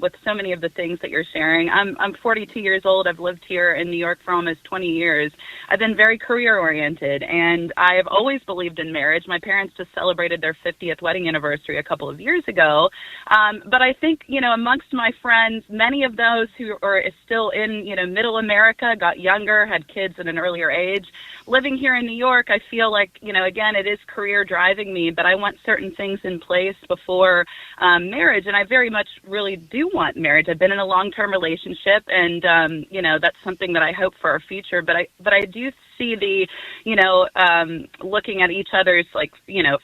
K: with so many of the things that you're sharing. I'm 42 years old. I've lived here in New York for almost 20 years. I've been very career oriented, and I have always believed in marriage. My parents just celebrated their 50th wedding anniversary a couple of years ago. But I think, amongst my friends, many of those who are still in, middle America, got younger, had kids at an earlier age. Living here in New York, I feel like, again, it is career driving me, but I want certain things in place before marriage, and I very much really do want marriage. I've been in a long-term relationship, and that's something that I hope for our future. But I do see the, looking at each other's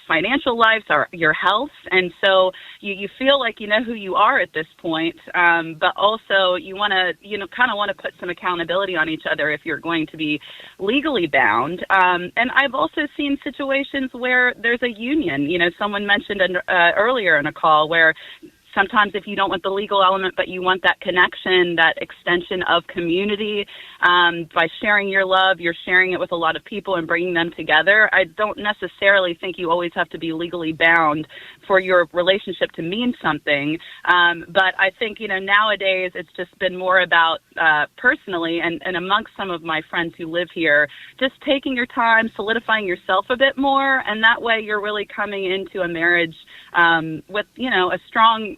K: financial lives or your health, and so you feel like you know who you are at this point, but also you want to kind of want to put some accountability on each other if you're going to be legally bound. And I've also seen situations where there's a union. Someone mentioned earlier in a call where sometimes if you don't want the legal element, but you want that connection, that extension of community, by sharing your love, you're sharing it with a lot of people and bringing them together. I don't necessarily think you always have to be legally bound for your relationship to mean something. But I think, nowadays it's just been more about personally and amongst some of my friends who live here, just taking your time, solidifying yourself a bit more. And that way you're really coming into a marriage with, a strong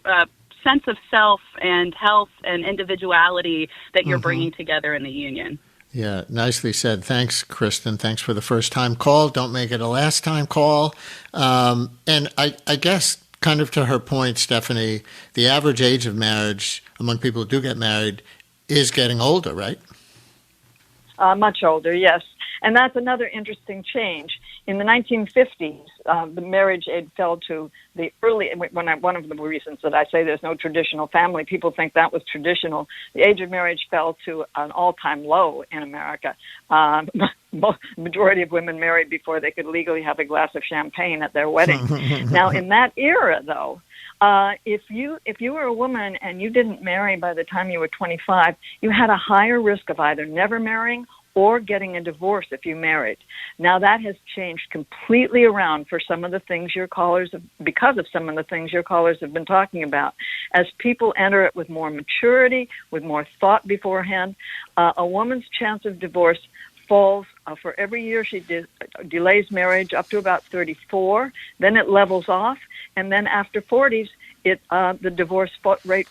K: sense of self and health and individuality that you're bringing together in the union.
A: Yeah, nicely said. Thanks, Kristen. Thanks for the first-time call. Don't make it a last-time call. And I guess, kind of to her point, Stephanie, the average age of marriage among people who do get married is getting older, right?
H: Much older, yes. And that's another interesting change. In the 1950s, the marriage age fell to the early, one of the reasons that I say there's no traditional family, people think that was traditional. The age of marriage fell to an all-time low in America. Majority of women married before they could legally have a glass of champagne at their wedding. Now, in that era, though, if you were a woman and you didn't marry by the time you were 25, you had a higher risk of either never marrying or getting a divorce if you married. Now that has changed completely around for some of the things your callers have, because of some of the things your callers have been talking about. As people enter it with more maturity, with more thought beforehand, a woman's chance of divorce falls for every year she delays marriage up to about 34. Then it levels off, and then after 40s, the divorce rate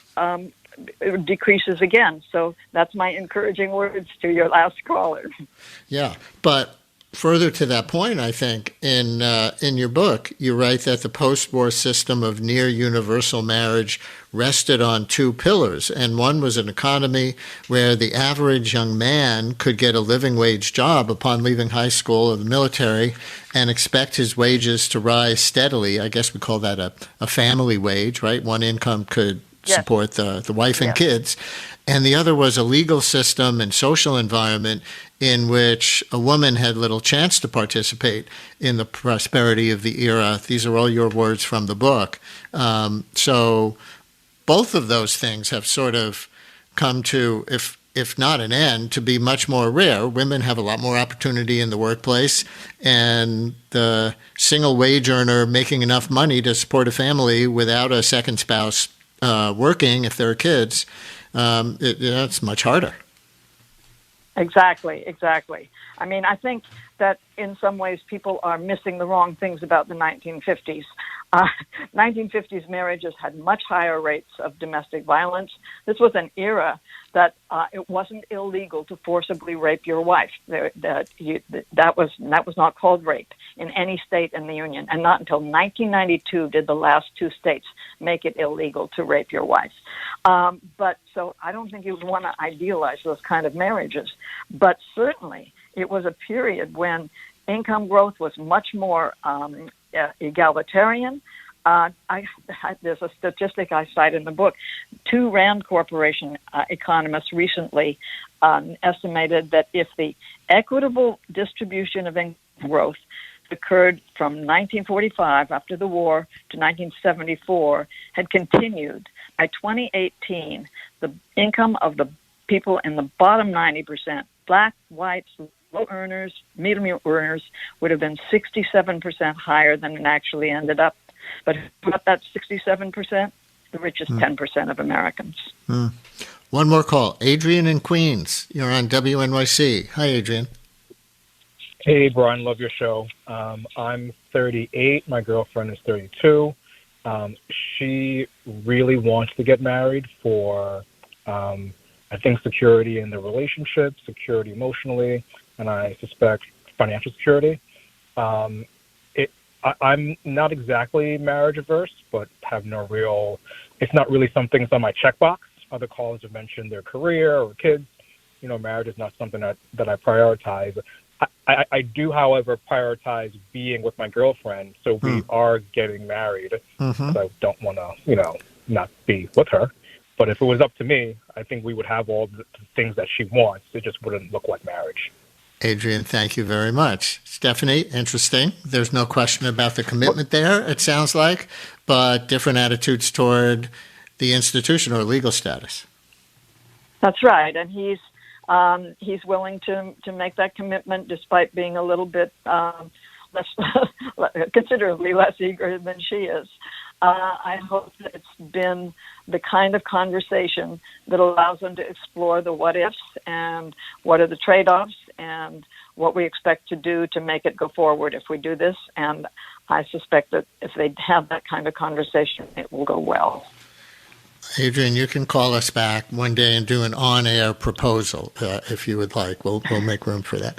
H: it decreases again. So that's my encouraging words to your last caller.
A: Yeah, but further to that point, I think in your book, you write that the post-war system of near universal marriage rested on two pillars, and one was an economy where the average young man could get a living wage job upon leaving high school or the military and expect his wages to rise steadily. I guess we call that a family wage, right? One income could support the wife and kids. And the other was a legal system and social environment in which a woman had little chance to participate in the prosperity of the era. These are all your words from the book. So both of those things have sort of come to, if not an end, to be much more rare. Women have a lot more opportunity in the workplace, and the single wage earner making enough money to support a family without a second spouse working, if there are kids, it's much harder.
H: Exactly. I mean, I think that in some ways people are missing the wrong things about the 1950s. 1950s marriages had much higher rates of domestic violence. This was an era that it wasn't illegal to forcibly rape your wife. That was not called rape in any state in the Union, and not until 1992 did the last two states make it illegal to rape your wife. But so I don't think you would want to idealize those kind of marriages. But certainly it was a period when income growth was much more egalitarian. There's a statistic I cite in the book. Two Rand Corporation economists recently estimated that if the equitable distribution of income growth occurred from 1945 after the war to 1974 had continued, by 2018, the income of the people in the bottom 90%, black, whites, low earners, medium earners would have been 67% higher than it actually ended up. But who got that 67%? The richest 10% of Americans.
A: One more call. Adrian in Queens. You're on WNYC. Hi, Adrian.
L: Hey, Brian. Love your show. I'm 38. My girlfriend is 32. She really wants to get married for, I think, security in the relationship, security emotionally, and I suspect financial security. I'm not exactly marriage averse, but have no real, it's not really something that's on my checkbox. Other callers have mentioned their career or kids. Marriage is not something that I prioritize. I do, however, prioritize being with my girlfriend, so we are getting married. I don't want to, not be with her. But if it was up to me, I think we would have all the things that she wants. It just wouldn't look like marriage.
A: Adrian, thank you very much. Stephanie, interesting. There's no question about the commitment there, it sounds like, but different attitudes toward the institution or legal status.
H: That's right, and he's willing to make that commitment despite being a little bit less, considerably less eager than she is. I hope that it's been the kind of conversation that allows them to explore the what ifs and what are the trade-offs and what we expect to do to make it go forward if we do this. And I suspect that if they have that kind of conversation, it will go well.
A: Adrian, you can call us back one day and do an on-air proposal if you would like. We'll make room for that.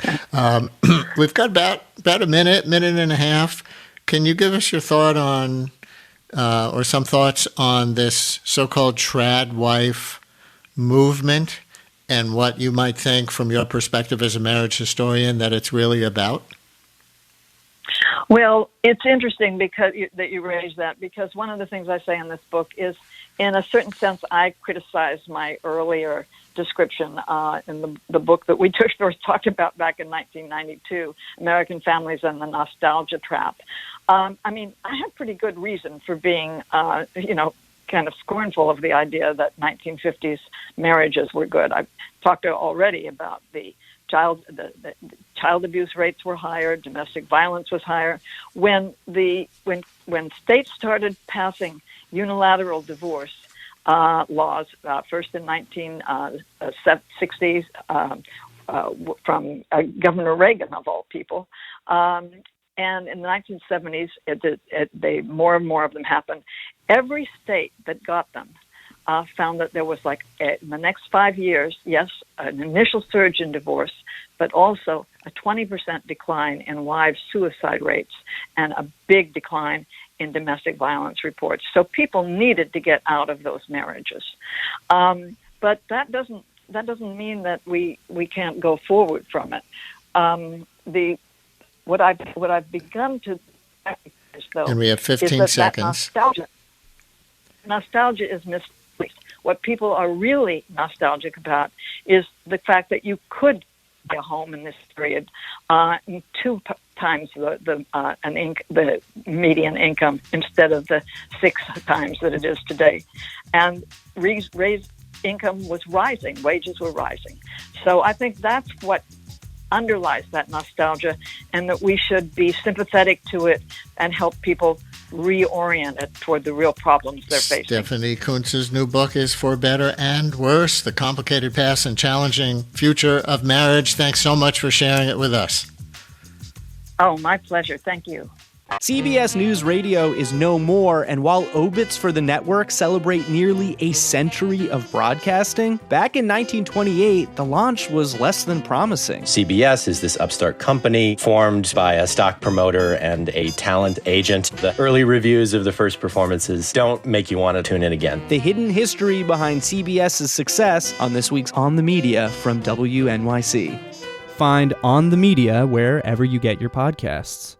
A: We've got about a minute and a half. Can you give us your thought on or some thoughts on this so-called trad wife movement and what you might think from your perspective as a marriage historian that it's really about?
H: Well, it's interesting that you raised that, because one of the things I say in this book is, in a certain sense, I criticized my earlier description in the book that we first talked about back in 1992, American Families and the Nostalgia Trap. I had pretty good reason for being, kind of scornful of the idea that 1950s marriages were good. I've talked already about the child abuse rates were higher, domestic violence was higher. When states started passing unilateral divorce laws, first in 1960s from Governor Reagan, of all people, and in the 1970s, they more and more of them happened. Every state that got them found that there was in the next 5 years, yes, an initial surge in divorce, but also a 20% decline in wives' suicide rates and a big decline in domestic violence reports. So people needed to get out of those marriages. But that doesn't mean that we can't go forward from it. What I've begun to recognize, though,
A: and we have 15 seconds.
H: Nostalgia is misplaced. What people are really nostalgic about is the fact that you could buy a home in this period in 2 times the median income instead of the 6 times that it is today, and raised income was rising, wages were rising. So I think that's what underlies that nostalgia, and that we should be sympathetic to it and help people reorient it toward the real problems they're facing.
A: Stephanie Kuntz's new book is For Better and Worse, The Complicated Past and Challenging Future of Marriage. Thanks so much for sharing it with us.
H: Oh, my pleasure. Thank you.
M: CBS News Radio is no more, and while obits for the network celebrate nearly a century of broadcasting, back in 1928, the launch was less than promising.
N: CBS is this upstart company formed by a stock promoter and a talent agent. The early reviews of the first performances don't make you want to tune in again.
M: The hidden history behind CBS's success on this week's On the Media from WNYC. Find On the Media wherever you get your podcasts.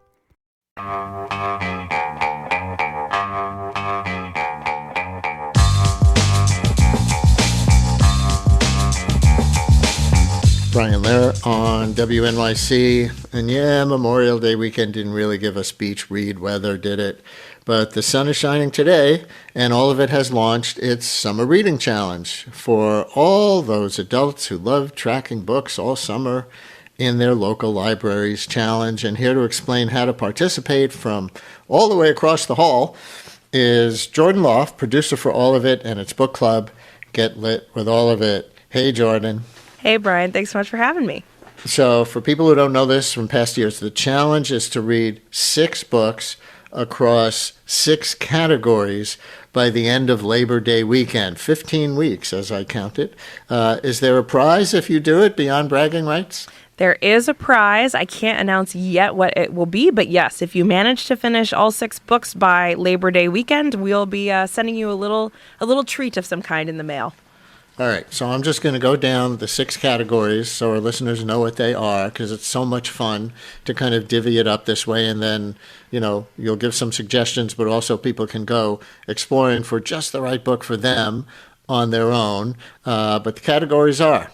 A: Brian Lehrer on WNYC. And yeah, Memorial Day weekend didn't really give us beach read weather, did it? But the sun is shining today, and all of it has launched its Summer Reading Challenge for all those adults who love tracking books all summer in their local libraries challenge. And here to explain how to participate from all the way across the hall is Jordan Loft, producer for all of it and its book club, Get Lit with All of It. Hey, Jordan.
O: Hey, Brian. Thanks so much for having me.
A: So for people who don't know this from past years, the challenge is to read 6 books across 6 categories by the end of Labor Day weekend, 15 weeks as I counted. Is there a prize if you do it beyond bragging rights?
O: There is a prize. I can't announce yet what it will be, but yes, if you manage to finish all 6 books by Labor Day weekend, we'll be sending you a little treat of some kind in the mail.
A: All right, so I'm just going to go down the 6 categories so our listeners know what they are, because it's so much fun to kind of divvy it up this way, and then, you'll give some suggestions, but also people can go exploring for just the right book for them on their own. But the categories are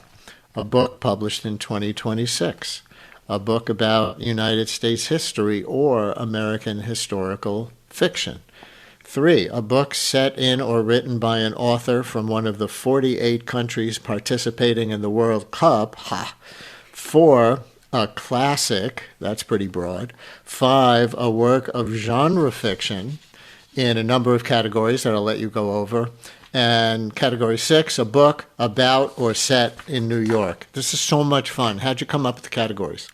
A: a book published in 2026, a book about United States history or American historical fiction. 3, a book set in or written by an author from one of the 48 countries participating in the World Cup. 4, a classic. That's pretty broad. 5, a work of genre fiction in a number of categories that I'll let you go over. And category 6, a book about or set in New York. This is so much fun. How'd you come up with the categories?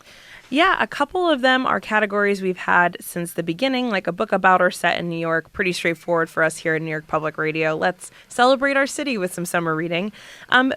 O: Yeah, a couple of them are categories we've had since the beginning, like a book about or set in New York. Pretty straightforward for us here in New York Public Radio. Let's celebrate our city with some summer reading.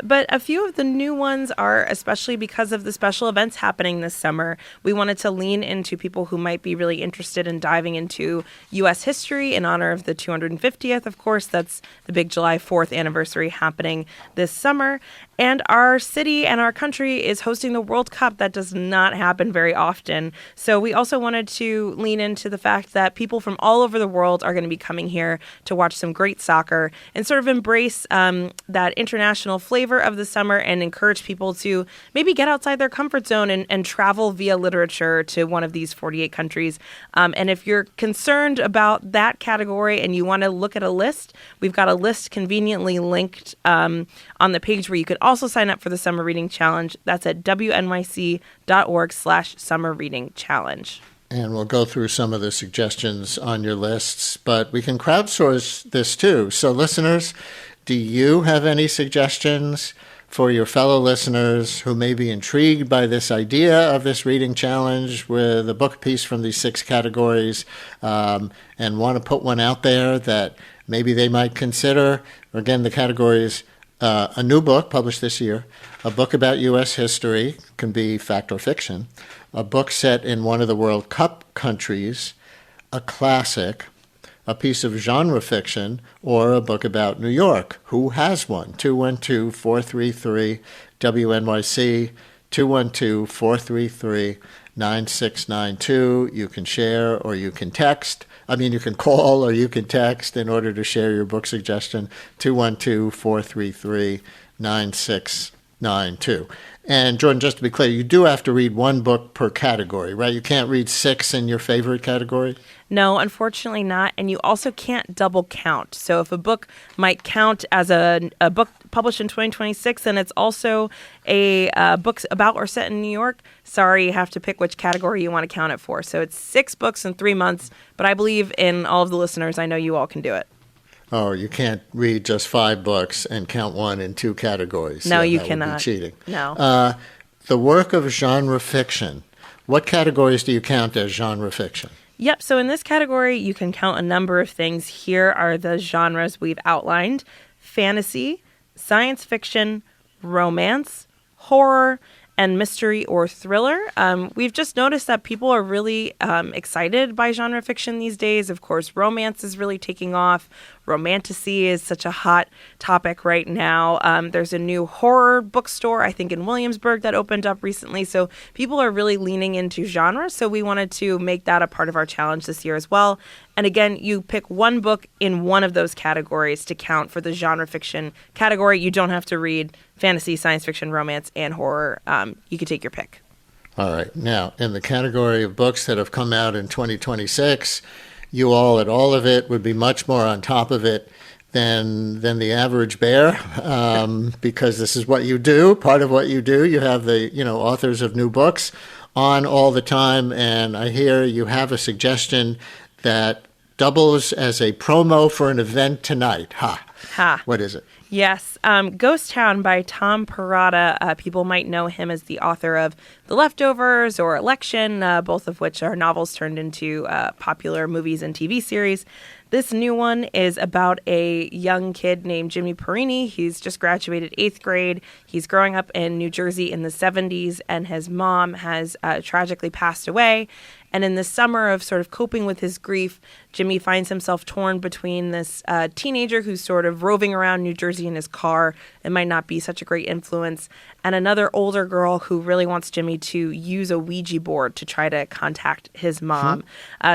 O: But a few of the new ones are, especially because of the special events happening this summer, we wanted to lean into people who might be really interested in diving into U.S. history in honor of the 250th. Of course, that's the big July 4th anniversary happening this summer. And our city and our country is hosting the World Cup. That does not happen very often. So we also wanted to lean into the fact that people from all over the world are going to be coming here to watch some great soccer and sort of embrace that international flavor of the summer and encourage people to maybe get outside their comfort zone and travel via literature to one of these 48 countries. And if you're concerned about that category and you want to look at a list, we've got a list conveniently linked on the page where you could also sign up for the Summer Reading Challenge. That's at wnyc.org/Summer Reading Challenge.
A: And we'll go through some of the suggestions on your lists, but we can crowdsource this too. So listeners, do you have any suggestions for your fellow listeners who may be intrigued by this idea of this reading challenge with a book piece from these 6 categories and want to put one out there that maybe they might consider? Again, the categories: a new book published this year, a book about U.S. history, can be fact or fiction, a book set in one of the World Cup countries, a classic, a piece of genre fiction, or a book about New York. Who has one? 212-433-WNYC, 212-433-9692. You can share or you can text. You can call or you can text in order to share your book suggestion, 212-433-9692. And Jordan, just to be clear, you do have to read 1 book per category, right? You can't read 6 in your favorite category?
O: No, unfortunately not. And you also can't double count. So if a book might count as a book published in 2026 and it's also a book about or set in New York, sorry, you have to pick which category you want to count it for. So it's 6 books in 3 months, but I believe in all of the listeners. I know you all can do it.
A: Oh, you can't read just 5 books and count 1 in 2 categories.
O: No, you
A: that
O: cannot.
A: Would be cheating.
O: No.
A: The work of genre fiction. What categories do you count as genre fiction?
O: Yep. So in this category, you can count a number of things. Here are the genres we've outlined: fantasy, science fiction, romance, horror, and mystery or thriller. We've just noticed that people are really excited by genre fiction these days. Of course, romance is really taking off. Romantasy is such a hot topic right now. There's a new horror bookstore, I think, in Williamsburg that opened up recently. So people are really leaning into genre. So we wanted to make that a part of our challenge this year as well. And again, you pick 1 book in one of those categories to count for the genre fiction category. You don't have to read fantasy, science fiction, romance, and horror. You can take your pick.
A: All right. Now, in the category of books that have come out in 2026, you all at all of it would be much more on top of it than the average bear, because this is what you do. Part of what you do, you have the authors of new books on all the time, and I hear you have a suggestion that doubles as a promo for an event tonight. Ha! What is it?
O: Yes, Ghost Town by Tom Perrotta. People might know him as the author of The Leftovers or Election, both of which are novels turned into popular movies and TV series. This new one is about a young kid named Jimmy Perini. He's just graduated 8th grade. He's growing up in New Jersey in the 70s, and his mom has tragically passed away. And in the summer of sort of coping with his grief, Jimmy finds himself torn between this teenager who's sort of roving around New Jersey in his car and might not be such a great influence, and another older girl who really wants Jimmy to use a Ouija board to try to contact his mom.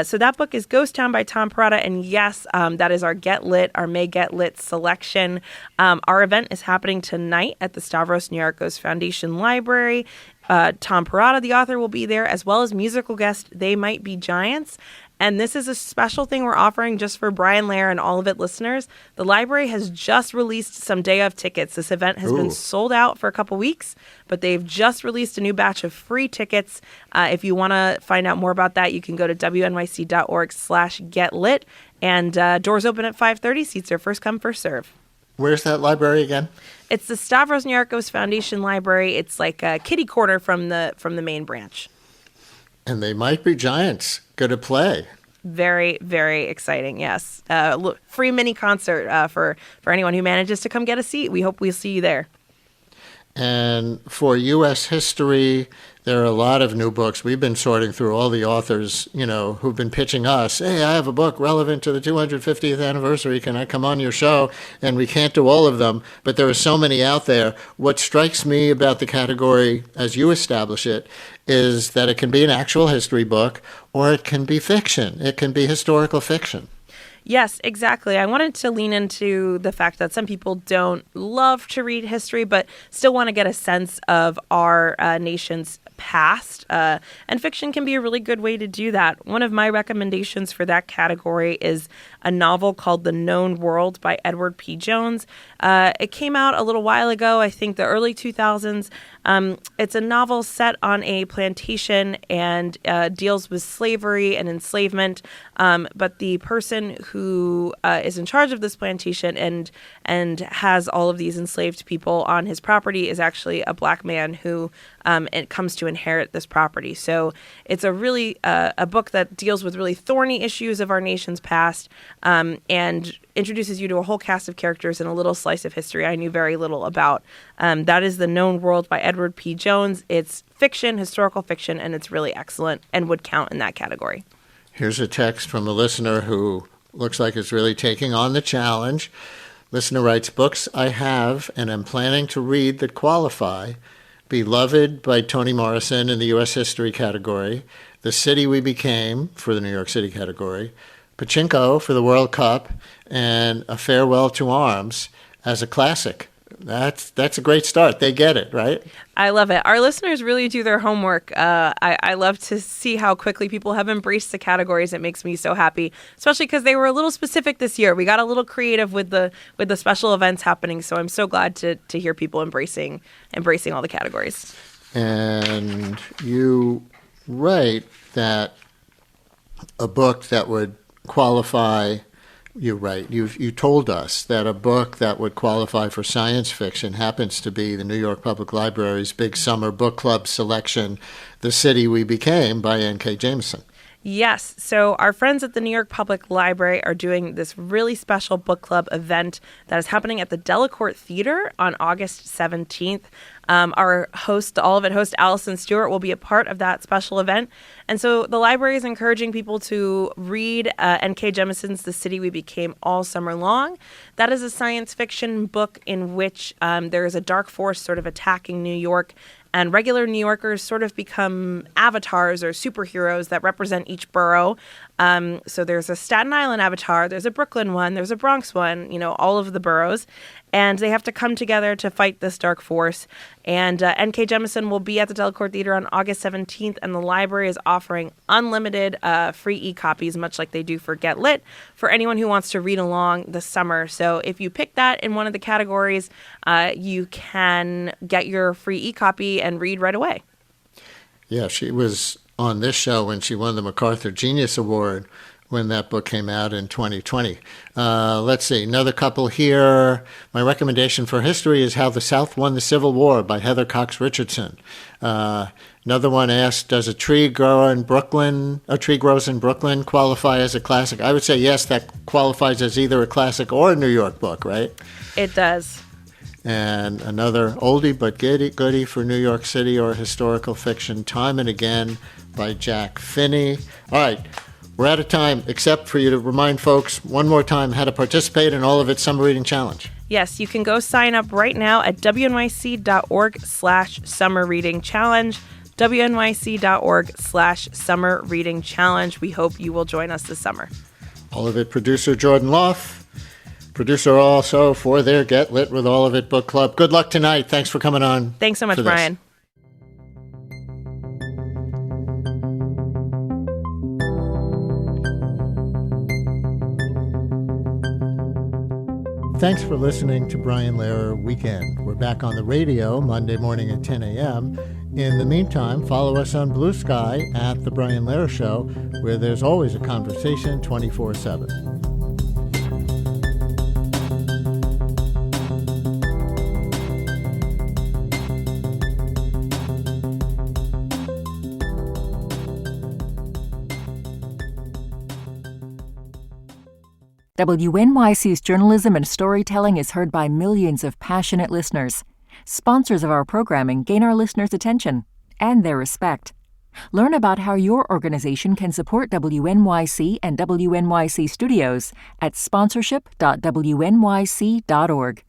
O: So that book is Ghost Town by Tom Perrotta, and yes, that is our May Get Lit selection. Our event is happening tonight at the Stavros Niarchos Foundation Library. Tom Perrotta, the author, will be there, as well as musical guest They Might Be Giants. And this is a special thing we're offering just for Brian Lehrer and all of it listeners. The library has just released some day of tickets. This event has been sold out for a couple weeks, but they've just released a new batch of free tickets. If you want to find out more about that, you can go to wnyc.org/getlit. And doors open at 5:30. Seats are first come, first serve.
A: Where's that library again?
O: It's the Stavros Niarchos Foundation Library. It's like a kitty corner from the main branch.
A: And They Might Be Giants. Good to play.
O: Very, very exciting, yes. Free mini concert for anyone who manages to come get a seat. We hope we'll see you there.
A: And for U.S. history, there are a lot of new books. We've been sorting through all the authors, who've been pitching us. Hey, I have a book relevant to the 250th anniversary. Can I come on your show? And we can't do all of them, but there are so many out there. What strikes me about the category, as you establish it, is that it can be an actual history book or it can be fiction. It can be historical fiction.
O: Yes, exactly. I wanted to lean into the fact that some people don't love to read history, but still want to get a sense of our nation's past. And fiction can be a really good way to do that. One of my recommendations for that category is a novel called The Known World by Edward P. Jones. It came out a little while ago, I think the early 2000s. It's a novel set on a plantation and deals with slavery and enslavement. But the person who is in charge of this plantation and has all of these enslaved people on his property is actually a black man who it comes to inherit this property. So it's a really a book that deals with really thorny issues of our nation's past and introduces you to a whole cast of characters and a little slice of history I knew very little about. That is The Known World by Edward P. Jones. It's fiction, historical fiction, and it's really excellent and would count in that category.
A: Here's a text from a listener who looks like is really taking on the challenge. Listener writes, books I have and am planning to read that qualify: Beloved by Toni Morrison in the U.S. History category, The City We Became for the New York City category, Pachinko for the World Cup, and A Farewell to Arms as a classic. That's a great start. They get it, right?
O: I love it. Our listeners really do their homework. I love to see how quickly people have embraced the categories. It makes me so happy, especially because they were a little specific this year. We got a little creative with the special events happening. So I'm so glad to hear people embracing all the categories.
A: And you write that a book that would qualify. You're right. You told us that a book that would qualify for science fiction happens to be the New York Public Library's Big Summer Book Club selection, The City We Became by N.K. Jemisin.
O: Yes. So our friends at the New York Public Library are doing this really special book club event that is happening at the Delacorte Theater on August 17th. Our host, All of It host, Allison Stewart, will be a part of that special event. And so the library is encouraging people to read N.K. Jemisin's The City We Became all summer long. That is a science fiction book in which there is a dark force sort of attacking New York, and regular New Yorkers sort of become avatars or superheroes that represent each borough. So there's a Staten Island avatar, there's a Brooklyn one, there's a Bronx one, all of the boroughs. And they have to come together to fight this dark force. And N.K. Jemisin will be at the Delacorte Theater on August 17th, and the library is offering unlimited free e-copies, much like they do for Get Lit, for anyone who wants to read along this summer. So if you pick that in one of the categories, you can get your free e-copy and read right away. Yeah, she was on this show when she won the MacArthur Genius Award when that book came out in 2020. Let's see, another couple here. My recommendation for history is How the South Won the Civil War by Heather Cox Richardson. Another one asked, does a tree grows in Brooklyn qualify as a classic? I would say yes, that qualifies as either a classic or a New York book, right? It does. And another oldie but goodie for New York City or historical fiction, Time and Again by Jack Finney. All right. We're out of time, except for you to remind folks one more time how to participate in all of its Summer Reading Challenge. Yes, you can go sign up right now at wnyc.org/Summer Reading Challenge, wnyc.org/Summer Reading Challenge. We hope you will join us this summer. All of It producer Jordan Loff, producer also for their Get Lit with All of It book club. Good luck tonight. Thanks for coming on. Thanks so much, Brian. Thanks for listening to Brian Lehrer Weekend. We're back on the radio Monday morning at 10 a.m. In the meantime, follow us on Blue Sky at The Brian Lehrer Show, where there's always a conversation 24/7.
P: WNYC's journalism and storytelling is heard by millions of passionate listeners. Sponsors of our programming gain our listeners' attention and their respect. Learn about how your organization can support WNYC and WNYC Studios at sponsorship.wnyc.org.